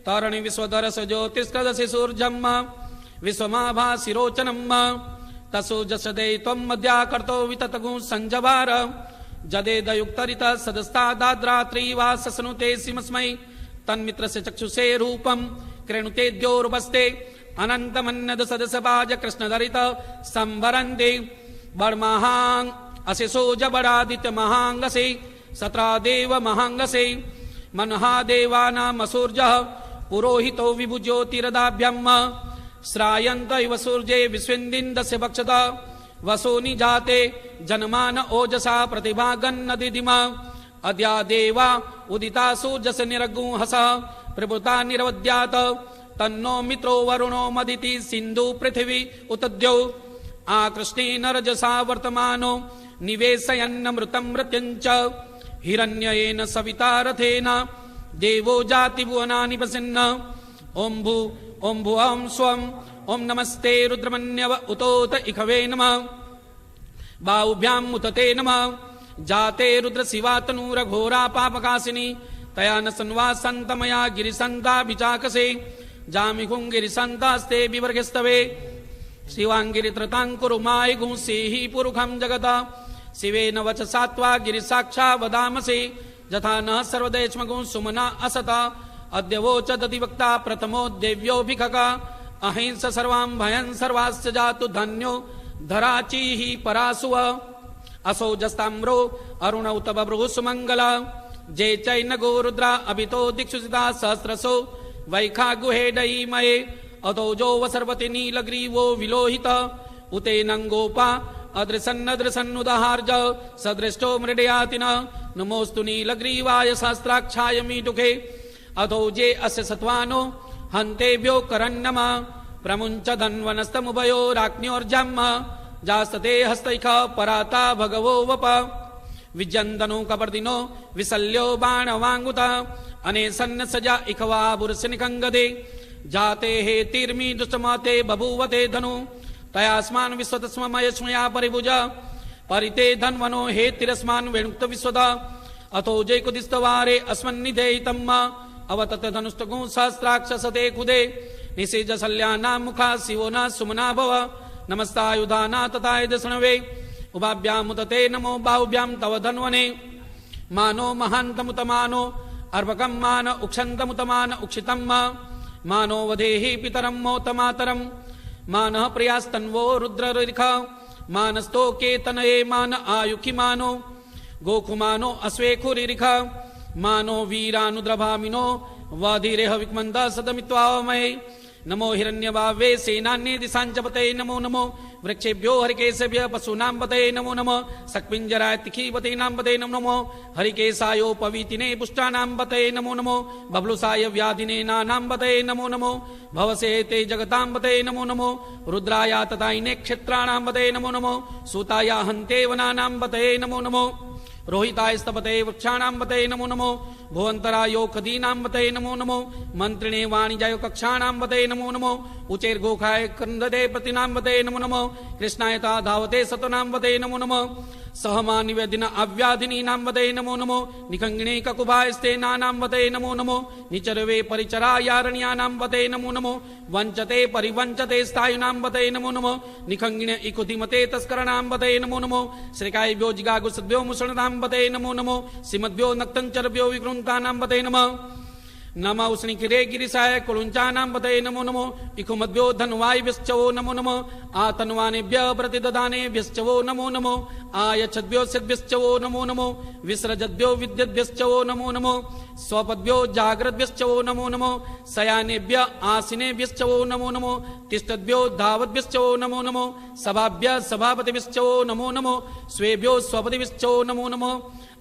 तारणि विश्वधरस ज्योतिष्कदसि सूर्यम् विश्वमाभासिरोचनम् तसो जसदे त्वं मध्याकर्तो विततगु संजवार जदेदयुक्तरित सदस्तादाद्रात्री वा ससनुते सिमस्मै तन्मित्रस्य चक्षुषे रूपं क्रेणुते द्योर्वस्ते अनन्तमन्नद सदसभाज कृष्णधरित संवरन्ति बर्महां असिसो जबडादित्य महांगसे सत्रा देव महांगसे मनहादेवानामसूर्यः पुरोहितो विभुज्योतिरदाभ्यम् श्रायन्त इव सूर्ये विश्वेन्दिन्दस्य भक्षत वसोनि जाते जनमान ओजसा प्रतिभागन्नदिदिमा अद्या देवा उदिता सूर्यस्य निरगुहस प्रभुता निरवद्यात तन्नो मित्रो वरुणो मदिति सिन्धु पृथिवी उतद्यौ आकृष्णेन रजसा वर्तमानो निवेशयन्नमृतं मृत्युञ्च हिरण्ययेन सविता रथेन देवो जातिभुवनानि प्रसन्न ओं भुवं स्वं ओं नमस्ते रुद्रमन्यव उतोत इखवे नमः बाहुभ्यां उतते नमः जाते रुद्र शिवातनूरघोरा पापकाशिनी तया न संवासन्तमया गिरिसन्ताभिचाकसे जामिहुं गिरिसन्तास्ते विवर्गस्तवे शिवाङ्गिरित्रताङ्कुरुमाय गुंसेहि पुरुखं जगत शिवेन वचसा त्वा गिरिसाक्षा वदामसे यथा न सर्वदेशमगुं सुमना असत अद्य वोचदधिवक्ता प्रथमो देव्योऽभिखक अहिंस सर्वां भयं सर्वास्य जातु धन्यो धराचीः परासुव असौ जस्ताम्रो अरुण उत बभ्रुः सुमङ्गल जे चैन गोरुद्रा अभितो दिक्षुसिता सहस्रसो वैखागुहेडयीमये अतोजो वसर्वति नीलग्रीवो विलोहित उतेनङ्गोपा अदृसन्नदृसन्नुदहार्ज सदृष्टो मृडयातिन नमोऽस्तु नीलग्रीवाय सहस्राक्षाय मीटुखे अथोजे अस्य सत्वानो हन्तेभ्यो करन्नम प्रमुञ्च धन्वनस्तमुभयोराज्ञोर्जम् जास्तते हस्तैख पराता भगवो वप विजन्दनो कपर्दिनो विसल्यो बाणवाङ्गुत अनेसन्न सजा इखवा बुरस्य निकङ्गदे जाते हे तीर्मी दुष्टमते बभूवते धनु तयास्मान् विश्वतस्ममयस्मया परिभुज परिते धन्वनो हे तिरस्मान् वेणुक्त विश्वद अथो जयकुदिस्तवारे अस्मन्निधेयितम् अवतत धनुष्टगुं सहस्राक्षसते कुदे निषेजशल्यानां मुखा शिवो न सुमना भव नमस्तायुधाना तथाय दशणवे उभाभ्यामुतते नमो बाहुभ्यां तव धन्वने मानो महान्तमुतमानो अर्भकं मान उक्षन्तमुतमान उक्षितं मानो वधेहि पितरं मोतमातरं मानः प्रियास्तन्वो रुद्ररिख मानस्तोके तनये मान आयुखि मानो गोकुमानो अश्वेखुरिरिख मानो वीरानुद्रभामिनो वाधिरेह विक्मन्द सदमित्वामहे नमो हिरण्यभावे सेनान्ये दिशाञ्चपते नमो नमो वृक्षेभ्यो हरिकेशभ्य पशूनां पते नमो नमः सक्पिञ्जराय तिखीपतीनां पते नमो नमो हरिकेशायो पवीतिने पुष्टानां पते नमो नमो बभ्लुसाय व्याधिने नानां पते नमो नमो भवसे ते जगतां पते नमो नमो रुद्राय तथाइने क्षेत्राणां पते नमो नमो सूताय हन्ते वनानां पते नमो नमो रोहिताय स्तपते वृक्षाणां पते नमो नमो भुवन्तरायो खदीनां पते नमो नमो मन्त्रिणे वाणिजाय कक्षाणां पते नमो नमो उचैर्गोखाय क्रन्दते प्रतिनां पते नमो नमो कृष्णाय ता धावते सतनां पते नमो नमो सहमा निवेदिन अव्याधिनीनां पते नमो नमो निखङ्गिणे ककुभायस्ते नानां पते नमो नमो निचरवे परिचरायारण्यानां पते नमो नमो वञ्चते परिवञ्चते स्थायुनां पते नमो नमो निखङ्गिणे इकुतिमते तस्करणां पते नमो नमो श्रीकायभ्यो जिगागुसद्भ्यो मुसलनां पते नमो नमो श्रीमद्भ्यो नक्तञ्चरभ्यो विकृन्तानां पते नमः नमः उष्णिकिरे गिरिसाय कुलुञ्चानां पते नमो नमो इकुमद्भ्यो धन्वायभ्यश्चवो नमो नमो आतन्वानेभ्यः प्रतिददानेभ्यश्चवो नमो नमो आयच्छद्भ्यो सिद्भ्यश्चवो नमो नमो विसृजद्भ्यो विद्यद्भ्यश्चवो नमो नमो स्वपद्भ्यो जाग्रद्भ्यश्चवो नमो नमो शयानेभ्यः आसीनेभ्यश्चवो नमो नमो तिष्ठद्भ्यो धावद्भ्यश्चवो नमो नमो सभाभ्यः सभापतिभ्यश्चवो नमो नमो स्वेभ्यो स्वपतिभ्यश्चवो नमो नमो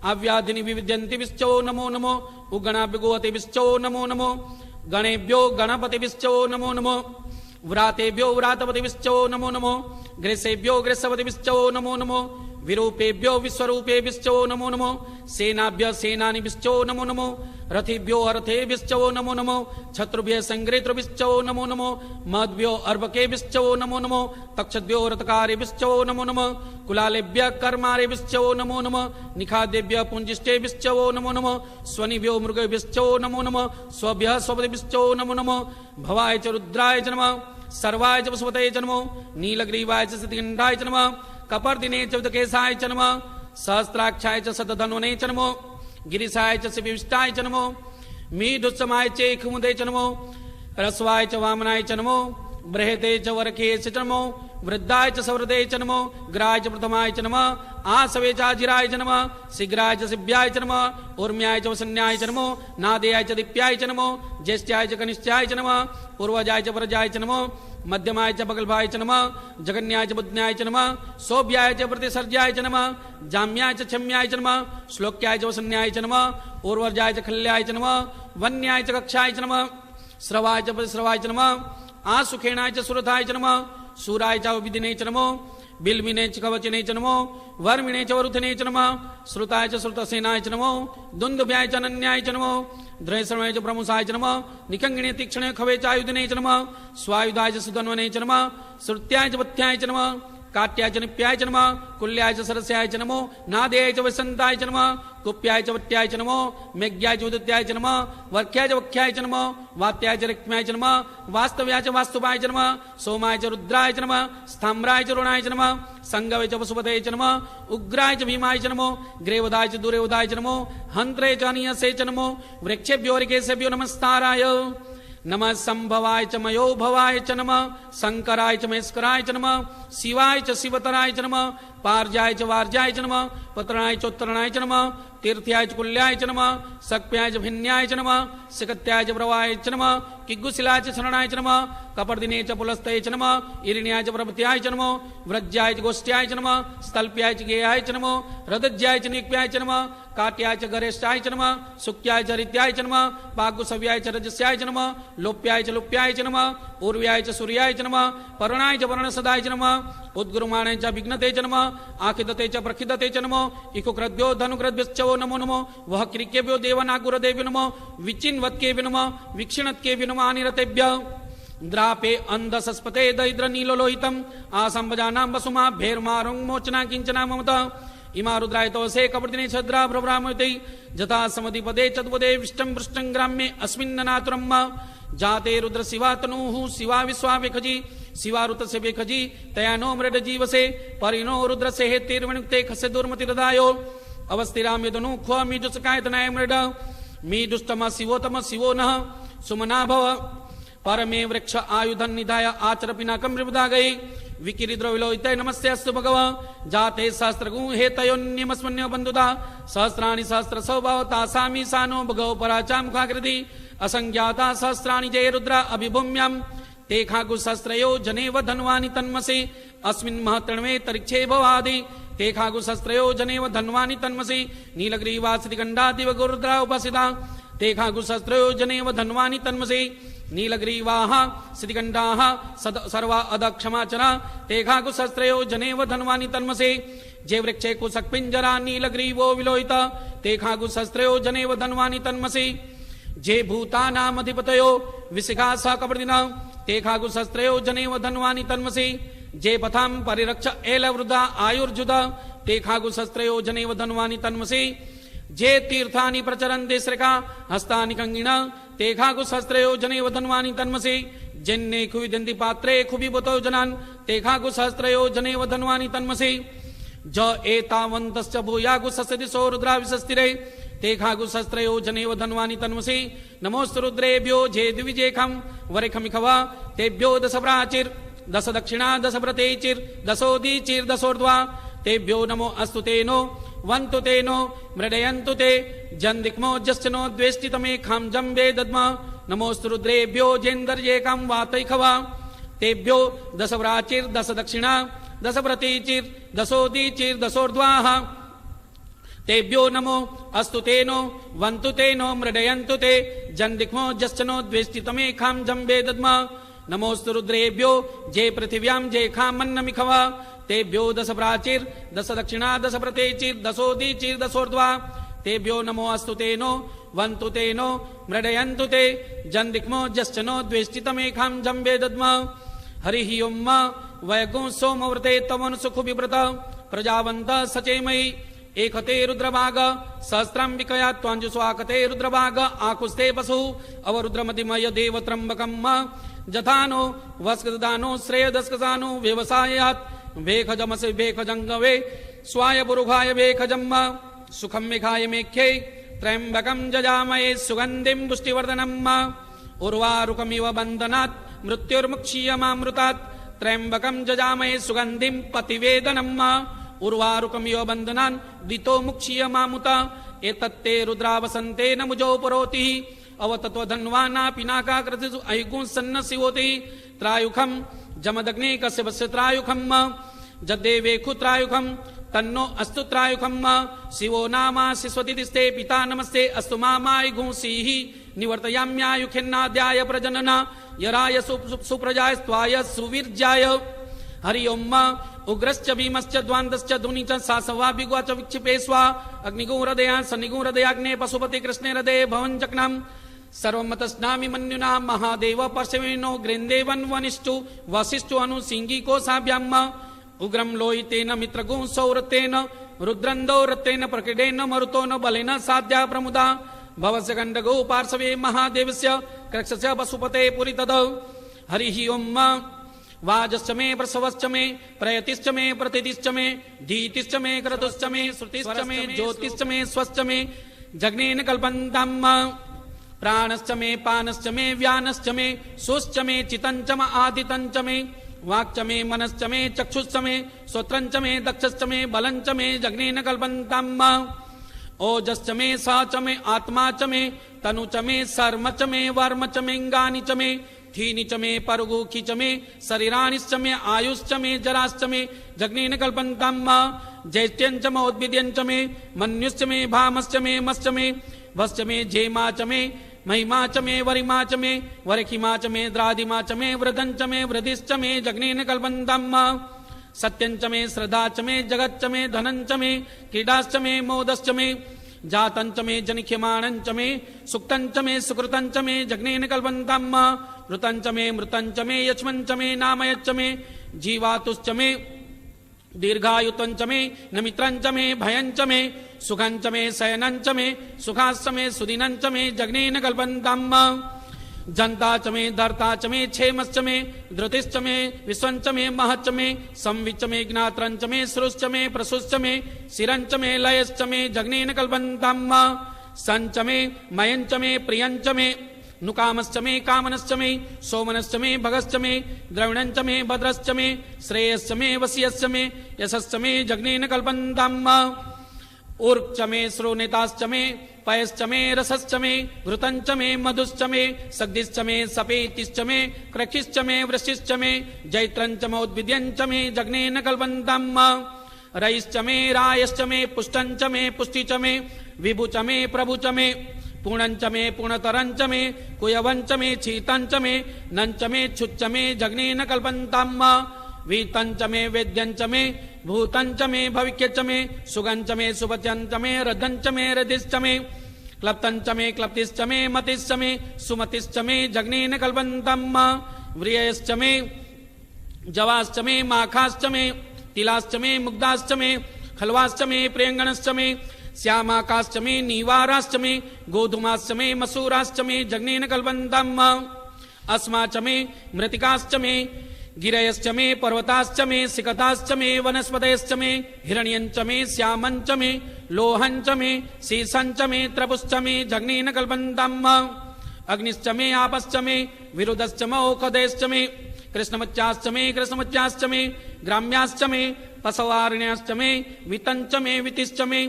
अव्याधिनि विविद्यन्तिभ्यश्चवो नमो नमो उगणाभ्यो गोतिभ्यश्चवो नमो नमो गणेभ्यो गणपतिभ्यश्चवो नमो नमो व्रातेभ्यो व्रातपतिभिश्चो नमो नमो ग्रेसेभ्यो ग्रेसपतिभिश्चो नमो नमो विरूपेभ्यो विश्वरूपेभ्यो नमो नमो सेनाभ्य सेनानिभ्यो नमो नमो रथिभ्यो अरथेभ्यो नमो नमो छत्रुभ्य संग्रेतृभ्यो नमो नमो मद्भ्यो अर्भकेभ्यो नमो नमो तक्षद्भ्यो रथकारेभ्यो नमो नमो कुलालेभ्य कर्मारेभ्यो नमो नमो निखादेभ्य पुंजिष्टेभ्यो नमो नमो स्वनिभ्यो मृगेभ्यो नमो नमो स्वभ्य स्वपतिभ्यो नमो नमो भवाय च रुद्राय च नमः सर्वाय च वसुपतये च नमो नीलग्रीवाय च सिद्धिगण्डाय च नमः कपर्दिने च केशाय च नमः सहस्राक्षाय च शतधन्वने च नमो गिरिशाय च शिविष्टाय च नमो मीढुत्समाय च खुमुदे च नमो रस्वाय च वामनाय च नमो बृहते च वरके च नमो वृद्धाय च सवृदे च नमो ग्राय च प्रथमाय च नमः आसवे च आजिराय च नमः शीघ्राय च शिव्याय च नमः ऊर्म्याय च वसन्याय च नमो नादेयाय च दीप्याय च नमो ज्येष्ठ्याय च कनिष्ठ्याय च नमः पूर्वजाय च परजाय च नमो मध्यमाय च बगलभाय च नमः जगन्याय च बुद्ध्याय च नमः सोभ्याय च प्रतिसर्जाय च नमः जाम्याय च क्षम्याय च नमः श्लोक्याय च वसन्याय च नमः पूर्वर्जाय च खल्याय च नमः वन्याय च कक्षाय च नमः श्रवाय च प्रतिश्रवाय च नमः आसुखेणाय च सुरथाय च नमः सूराय च विदिने च नमो बिल्विने च कवचने च नमो वर्मिणे च वरुथने च नमः श्रुताय च श्रुतसेनाय च नमो दुन्दुभ्याय च अनन्याय च नमो द्रयश्रवणाय च प्रमुसाय च नमः निकंगिणे तीक्ष्णे खवे च आयुधने च नमः स्वायुधाय च सुधन्वने च नमः श्रुत्याय च बत्याय च नमः काट्याय च निप्याय च नमः कुल्याय च सरस्याय च नमो नादेयाय च वसन्ताय च नमः कुप्याय च वट्याय च नमो मेघ्याय च उदित्याय च नमः वर्क्याय च वक्ष्याय च नमः वात्याय च रिक्म्याय च नमः वास्तव्याय च वास्तुपाय च नमः सोमाय च रुद्राय च नमः स्थाम्राय च रुणाय च नमः संगवे च वसुपतये च नमः उग्राय च भीमाय च नमो ग्रेवदाय च दूरेवदाय च नमो हन्त्रे च अनियसे च नमो वृक्षेभ्यो ऋकेशेभ्यो नमस्ताराय नमः संभवाय च मयो भवाय च नमः शंकराय च महेश्वराय च नमः शिवाय च शिवतराय च नमः पार्जाय च वार्जाय च नमः पत्रणाय च उत्तरणाय च नमः तीर्थ्याय च कुल्याय च नमः सक्प्याय च भिन्याय च नमः सिकत्याय च प्रवाय च नमः किग्गुशिलाय च शरणाय च नमः कपर्दिने च पुलस्तये च नमः इरिण्याय च प्रभृत्याय च नमो व्रज्याय च गोष्ठ्याय च नमः स्थल्प्याय च गेयाय च नमो रदज्याय च निक्प्याय च नमः काट्याय च गरेष्ठाय च नमः सुक्याय च रित्याय च नमः पाग्गुसव्याय च रजस्याय च नमः लोप्याय च लुप्याय च नमः ऊर्व्याय च सूर्याय च नमः पर्णाय च वर्णसदाय च नमः उद्गुरुमाणाय च विघ्नते च नमः आखिदते च प्रखिदते च नमो इकुकृद्भ्यो धनुकृद्भ्यो नमो नमो वह क्रिकेभ्यो देवनागुरदेभ्यो नमो विचिन्वत्केभ्यो नमो विक्षिणत्केभ्यो नमो अनिरतेभ्यो द्रापे अंधसस्पते दरिद्र नीलोलोहितम आसंभजानां वसुमा भेर्मारुं मोचना किंचना ममता इमा रुद्राय तवसे कपर्दिने छद्रा प्रभ्रामते जथा समधिपदे चतुपदे विष्टं पृष्टं ग्राम्ये अस्मिन्ननातुरम्म जाते रुद्र शिवा तनुः शिवा विश्वा वेखजी शिवा ऋत से वेखजी तया नो मृड जीवसे परिणो रुद्र से हेतिर्वणुक्ते खसे दुर्मतिरदायो अवस्थिराम यदनु ख्व मी दुष्काय तनाय मृड मी दुष्टम शिवोतम शिवो नः सुमना भव परमे वृक्ष आयुधन निधाय आचर पिनाकम विबुधा गई विकिरिद्रविलोहिते नमस्ते अस्तु भगव जाते सहस्रगु हेतयोन्यमस्मन्य बन्धुदा सहस्राणि सहस्रसौ भवता सामी सानो भगव पराचा मुखाकृति असंज्ञाता सहस्राणि जय रुद्र अभिभूम्यां ते खागु सहस्रयो जनेव धन्वानि तन्मसि अस्मिन् महतण्वे तरिक्षे भवादि ते खागु सहस्रयो जनेव धन्वानि तन्मसि नीलग्रीवासिति गण्डादिव गुरुद्रा उपसिता ते खागु सहस्रयो जनेव धन्वानि तन्मसि नीलग्रीवाः सिद्धिगण्डाः सर्वा अदक्षमाचरा तेघागु सहस्रयो जनेव धन्वानि तन्मसे जे वृक्षे कुशक्पिञ्जरा नीलग्रीवो विलोहित तेघागु सहस्रयो जनेव धन्वानि तन्मसि जे भूतानामधिपतयो विशिखा स कपर्दिन तेघागु सहस्रयो जनेव धन्वानि तन्मसि जे पथां परिरक्ष एलवृदा आयुर्जुद तेघागु सहस्रयो जनेव धन्वानि तन्मसि जे तीर्थानि प्रचरन्ते श्रेका हस्तानि कंगिण तेघागु सहस्रयो जनेव धन्वानि तन्मसि जन्ने खुविदन्ति पात्रे खुबिबतो जनान् तेघागु सहस्रयो जनेव धन्वानि तन्मसि ज एतावन्तश्च भूयागु ससदिशो रुद्रा विशस्तिरे तेघागु सहस्रयो जनेव धन्वानि तन्मसि नमोस्तु रुद्रेभ्यो जे द्विजेखं वरेखमिखव तेभ्यो दशप्राचिर दश दक्षिणा दश व्रतेचिर दशोदीचिर दशोर्ध्वा तेभ्यो नमो अस्तु तेनो वन्तु तेनो मृडयन्तु ते जन्दिक्मो जश्चनो द्वेष्टितमे खां जम्बे दद्म नमोस्तु रुद्रेभ्यो जेन्दर्येकां वातैखवा तेभ्यो दशव्राचिर दश दक्षिणा दश व्रतीचिर दशोदीचिर दशोर्ध्वाः तेभ्यो नमो अस्तु तेनो वन्तु तेनो मृडयन्तु ते जन्दिक्मो जश्चनो द्वेष्टितमे खां जम्बे दद्म नमोस्तु रुद्रेभ्यो जय पृथिव्यां जय खामन्नमिखव तेभ्यो दश प्राचीर दश दक्षिणा दश प्रतेचिर दशोदीचिर दशोर्ध्वा तेभ्यो नमो अस्तु तेनो वन्तु तेनो मृडयन्तु ते जन्दिक्मो जश्चनो द्वेष्टितमेखां जम्बे दद्म हरिः ओं वैगुं सोमवृते तमनुसुखुविव्रत प्रजावन्त सचेमयि एकते रुद्रभाग सहस्राम्बिकया त्वाञ्जुस्वाकते रुद्रभाग आकुस्ते पशु अवरुद्रमतिमय देव त्र्यम्बकम् जथानो वस्कदानो श्रेयदस्कसानो व्यवसायात् वेखजमसि वेखजङ्गवे स्वाय पुरुखाय वेखजम्म सुखं विखाय मेख्यै त्र्यम्बकं जजामहे सुगन्धिं पुष्टिवर्धनम् उर्वारुकमिव बन्धनात् मृत्युर्मुक्षीयमामृतात् त्र्यम्बकं जजामहे सुगन्धिं पतिवेदनम् उर्वारुकमिव बन्धनान् दितो मुक्षीयमामुत एतत्ते रुद्रावसन्तेन मुजो परोतिः अवतत्वधन्वाना पिनाकाकृतिषु ऐगुं सन्न शिवोतिः त्रायुखं जमदग्ने कश्यपस्य त्रायुखम् जद्देवेखु त्रायुखम् तन्नो अस्तु त्रायुखम् शिवो नामा शिश्वतिस्ते पिता नमस्ते अस्तु मामायगुंसीः निवर्तयाम्यायुखेन्नाद्याय प्रजनन यराय सुप्रजाय स्वाय सुवीर्याय हरि ओं उग्रश्च भीमश्च द्वान्दश्च धुनि च सासवा बिग्वा च विक्षिपे स्वा अग्निगुहृदया सन्निगुहृदयाग्ने पशुपति कृष्णे हृदये भवञ्चक्नाम् सर्वमतस्नामि मन्युना महादेव पर्शवेनो ग्रेन्देवन् वनिष्ठु वसिष्ठु अनुसिंगिकोशाभ्याम् उग्रं लोहितेन मित्रगुं सौरतेन रुद्रन्दौरतेन प्रकीडेन मरुतो न बलेन साध्या प्रमुदा भवस्य गण्डगो पार्श्वे महादेवस्य कृक्षस्य पशुपते पुरी तद हरिः ओं वाजश्च मे प्रसवश्च मे प्रयतिश्च मे प्रतिदिश्च मे धीतिश्च मे क्रतुश्च मे श्रुतिश्च मे ज्योतिश्च मे स्वश्च मे जग्नेन कल्पन्ताम् प्राणश्च मे पानश्च मे व्यानश्च मे सुश्च मे चितञ्च म आदितञ्च मे वाक्च मे मनश्च मे चक्षुश्च मे श्रोत्रञ्च मे दक्षश्च मे बलञ्च मे जग्नेन कल्पन्ताम् ओजश्च मे स च मे आत्मा च मे तनु च मे सर्म च मे वर्म च मेऽङ्गानि च मे थीनि च मे परुगुखि च मे शरीराणिश्च मे आयुश्च मे जराश्च मे जग्नेन कल्पन्ताम् ज्येष्ठ्यञ्च मोद्भिद्यञ्च मे मन्युश्च मे भामश्च मे मश्च मे वश्च मे झेमा च मे महिमा च मे वरिमा च मे वरखिमा च मे द्रादिमा च मे वृद्धञ्च मे वृद्धिश्च मे जग्नेन कल्पन्ताम् सत्यञ्च मे श्रद्धा च मे जगच्च मे धनञ्च मे क्रीडाश्च मे मोदश्च मे जातञ्च मे जनिख्यमाणञ्च मे सुक्तञ्च मे सुकृतञ्च मे जग्नेन कल्पन्ताम् ऋतञ्च मे मृतञ्च मे यक्ष्मञ्च मे नामयच्च मे जीवातुश्च मे दीर्घायुतञ्च मे नमित्रञ्च मे भयञ्च मे सुखञ्च मे शयनञ्च मे सुखाश्च मे सुदिनञ्च मे जग्नेन कल्पन्ताम् जन्ता च मे धर्ता च मे क्षेमश्च मे धृतिश्च मे विश्वञ्च मे महच्च मे संविच्च मे ज्ञात्रञ्च मे श्रुश्च मे प्रसुश्च मे शिरञ्च मे लयश्च मे जग्नेन कल्पन्ताम् सञ्च मे मयञ्च मे प्रियञ्च मे नुकामश्च मे कामनश्च मे सोमनश्च मे भगश्च मे द्रविणञ्च मे भद्रश्च मे श्रेयश्च मे वसीयश्च मे यशश्च मे जग्नेन कल्पन्ताम् ऊर्क्च मे श्रोणिताश्च मे पयश्च मे रसश्च मे घृतञ्च मे मधुश्च मे सग्धिश्च मे सपेतिश्च मे क्रखिश्च मे वृषिश्च मे जैत्रञ्च मोद्भिद्यञ्च मे जग्नेन कल्पन्ताम् रयिश्च मे रायश्च मे पुष्टञ्च मे पुष्टि च मे विभु च मे प्रभु च मे पूर्णञ्च मे पूर्णतरञ्च मे कुयवञ्च मे शीतञ्च मे नञ्च मे क्षुच्च मे जग्नेन कल्पन्ताम् वीतञ्च मे वेद्यञ्च मे भूतञ्च मे भविक्यच्च मे सुगञ्च मे सुपत्यञ्च मे रथञ्च मे रथिश्च मे क्लप्तञ्च मे क्लप्तिश्च मे मतिश्च मे सुमतिश्च मे जग्नेन कल्पन्ताम् व्रियश्च मे जवाश्च मे माखाश्च मे तिलाश्च मे मुग्धाश्च मे खल्वाश्च मे प्रियङ्गणश्च मे श्यामाकाश्च मे नीवाराश्च मे गोधूमाश्च मे मसूराश्च मे जग्नेन कल्पन्ताम् अस्माच मे मृत्तिकाश्च मे गिरयश्च मे पर्वताश्च मे सिकताश्च मे वनस्पतयश्च मे हिरण्यञ्च मे श्यामञ्च मे लोहञ्च मे शीशञ्च मे त्रपुश्च मे जग्नेन कल्पन्ताम् अग्निश्च मे आपश्च मे विरुदश्च मौखदयश्च मे कृष्णमुच्याश्च मे ग्राम्याश्च मे पशवारण्याश्च मे वितञ्च मे वितिश्च मे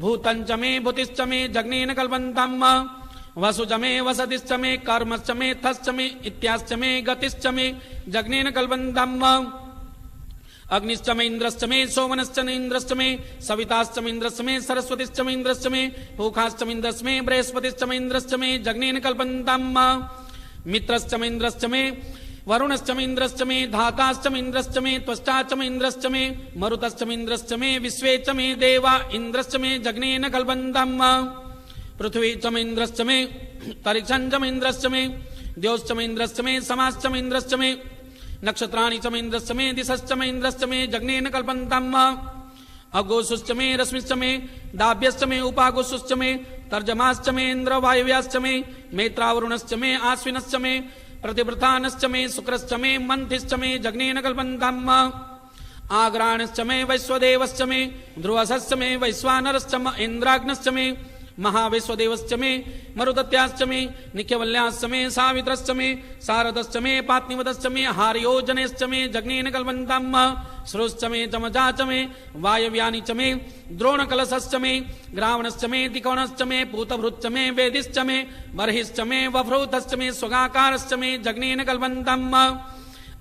भूतञ्च मे भूतिश्च मे जग्नेन कल्पन्ताम् वसुच मे वसतिश्च मे कर्मश्च मे थश्च मे इत्याश्च मे गतिश्च मे जग्नेन कल्पन्ताम् अग्निश्च मे इन्द्रश्च मे सोमनश्च मे इन्द्रश्च मे सविताश्च मे इन्द्रश्च मे सरस्वतीश्च मे इन्द्रश्च मे पूखाश्च मे इन्द्रश्च मे बृहस्पतिश्च मे इन्द्रश्च मे जग्नेन कल्पन्ताम् मित्रश्च मे इन्द्रश्च मे वरुणश्च मे इन्द्रश्च मे धाताश्च मे इन्द्रश्च मे त्वष्टाश्च मे इन्द्रश्च मे मरुतश्च मे इन्द्रश्च मे विश्वे च मे देवा इन्द्रश्च मे जग्नेन कल्पन्तम् पृथ्वी च मे इन्द्रश्च मे तरिक्षं च मे इन्द्रश्च मे द्योश्च मे इन्द्रश्च मे समाश्च मे इन्द्रश्च मे नक्षत्राणि च मे इन्द्रश्च मे दिशश्च मे इन्द्रश्च मे जग्नेन कल्पन्तम् अघोषुश्च मे रश्मिश्च मे दाभ्यश्च मे उपाघोषुश्च मे तर्जमाश्च मे इन्द्र वायव्याश्च मे मेत्रावरुणश्च मे आश्विनश्च मे प्रतिवृतानश्च मे शुक्रश्च मे मन्थिश्च मे जग्नेन कल्पन्तम् आग्राणश्च मे वैश्वदेवश्च मे ध्रुवसश्च मे वैश्वानरश्च मे इन्द्राग्नश्च मे महाविश्वदेवश्च मे मरुदत्याश्च मे निख्यवल्याश्च मे सावित्रश्च मे शारदश्च मे पात्निवदश्च मे हार्योजनेश्च मे जग्नेन कल्पन्तम् श्रुश्च मे चमजा च मे वायव्यानि च मे द्रोणकलशश्च मे ग्रावणश्च मे तिकोणश्च मे पूतभृच्च मे वेदिश्च मे बर्हिश्च मे वभ्रूतश्च मे स्वगाकारश्च मे जग्नेन कल्पन्तम्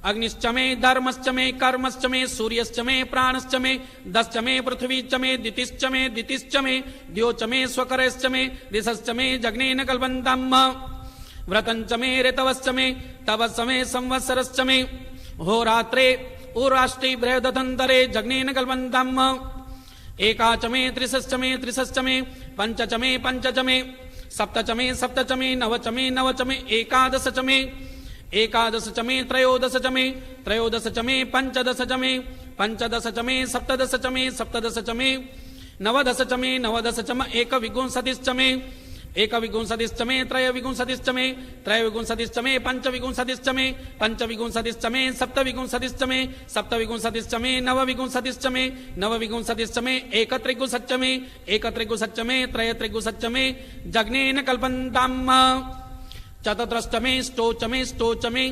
अग्निश्च मे धर्मश्च मे कर्मश्च मे सूर्यश्च मे प्राणश्च मे दश्च मे पृथ्वी च मे दितिश्च मे दितिश्च मे द्यो च मे स्वकरश्च मे दिशश्च मे जग्नेन कल्पन्तम् व्रतञ्च मे ऋतवश्च मे तवश्च मे संवत्सरश्च मे होरात्रे उराष्टे बृहदतन्तरे जग्नेन कल्पन्तम् एका च मे त्रिशश्च मे त्रिशश्च मे पञ्च च मे पञ्च च मे सप्त च मे सप्त च मे नव च मे नव च मे एकादश च मे एकादश च मे त्रयोदश च मे त्रयोदश च मे पञ्चदश च मे पञ्चदश च मे सप्तदश च मे सप्तदश च मे नवदश च मे नवदश च मे एकविंशतिश्च मे एकविंशतिश्च मे त्रयविंशतिश्च मे त्रयविंशतिश्च मे पञ्चविंशतिश्च मे पञ्चविंशतिश्च मे सप्तविंशतिश्च मे सप्तविंशतिश्च मे नवविंशतिश्च मे नवविंशतिश्च मे एकत्रिंशच्च मे एकत्रिंशच्च मे त्रयत्रिंशच्च मे जग्नेन कल्पन्तम् चतुर्दश मे ष्टोच मे ष्टोच मे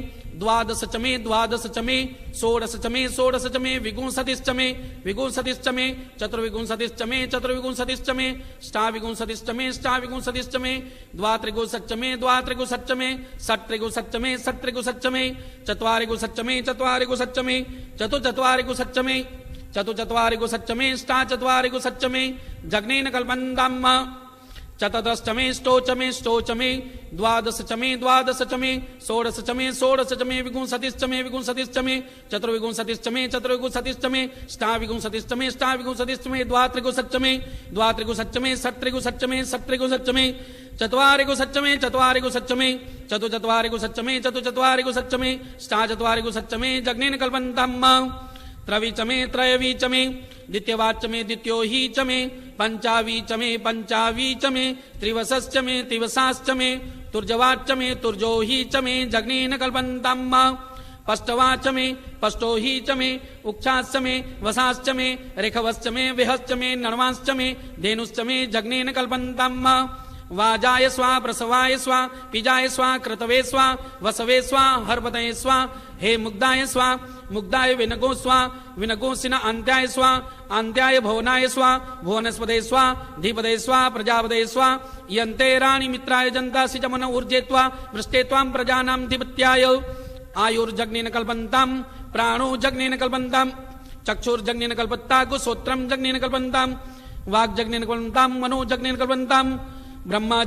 द्वादश च मे द्वादश च मे षोडश च मे षोडश च मे विंशतिश्च मे विंशतिश्च मे चतुर्विंशतिश्च मे चतुर्विंशतिश्च मे ष्टाविंशतिश्च मे ष्टाविंशतिश्च मे द्वात्रिंशच्च मे द्वात्रिंशच्च मे षट्त्रिंशच्च मे षट्त्रिंशच्च मे चत्वारिंशच्च मे चत्वारिंशच्च मे चतुश्चत्वारिंशच्च मे चतुश्चत्वारिंशच्च मे ष्टाचत्वारिंशच्च मे जग्नेन कल्पन्तम् चतुर्दश मे ष्टोच मे द्वादश च मे द्वादश च मे षोडश च मे षोडश च मे विंशतिश्च मे विंशतिश्च मे चतुर्विंशतिश्च मे चतुर्विंशतिश्च मे ष्टाविंशतिश्च मे ष्टाविंशतिश्च मे द्वात्रिंशच्च मे द्वात्रिंशच्च मे षट्त्रिंशच्च मे षट्त्रिंशच्च मे चत्वारिंशच्च मे चत्वारिंशच्च मे चतुश्चत्वारिंशच्च मे चतुश्चत्वारिंशच्च मे ष्टाचत्वारिंशच्च मे जग्नेन कल्पन्तम् त्रवी च मे त्रयवी च मे द्वितीयवाच मे द्वितीयो हि च मे पंचावी च मे पंचावी च मे त्रिवशश्च मे त्रिवशाश्च मे तुर्जवाच मे तुर्जो हि च मे जग्नेन कल्पन्तम् पष्टवाच मे पष्टो हि च मे उक्षाश्च मे वशाश्च मे ऋखवश्च मे विहश्च मे नर्वाश्च मे धेनुश्च मे जग्नेन कल्पन्तम् वाजाय स्वा प्रसवाय स्वा पिजाय स्वा कृतवे स्वा वसवे स्वा हर्पतये स्वा हे मुग्धाय स्वा मुग्धाय विनगो स्वा विनगोसिन अन्त्याय स्वा अन्त्याय भुवनाय स्वा भुवनस्पदे स्वा धीपदे स्वा प्रजापदे स्वा यन्ते राणि मित्राय जन्तासि च मन ऊर्जे त्वा वृष्टे त्वां प्रजानां धिपत्याय आयुर्जग्नेन कल्पन्ताम् प्राणो जग्नेन कल्पन्ताम् चक्षुर्जग्नेन कल्पत्तागु श्रोत्रं जग्नेन कल्पन्ताम् वाग्जग्नेन कल्पन्ताम् मनो जग्नेन कल्पन्ताम् ब्रह्मा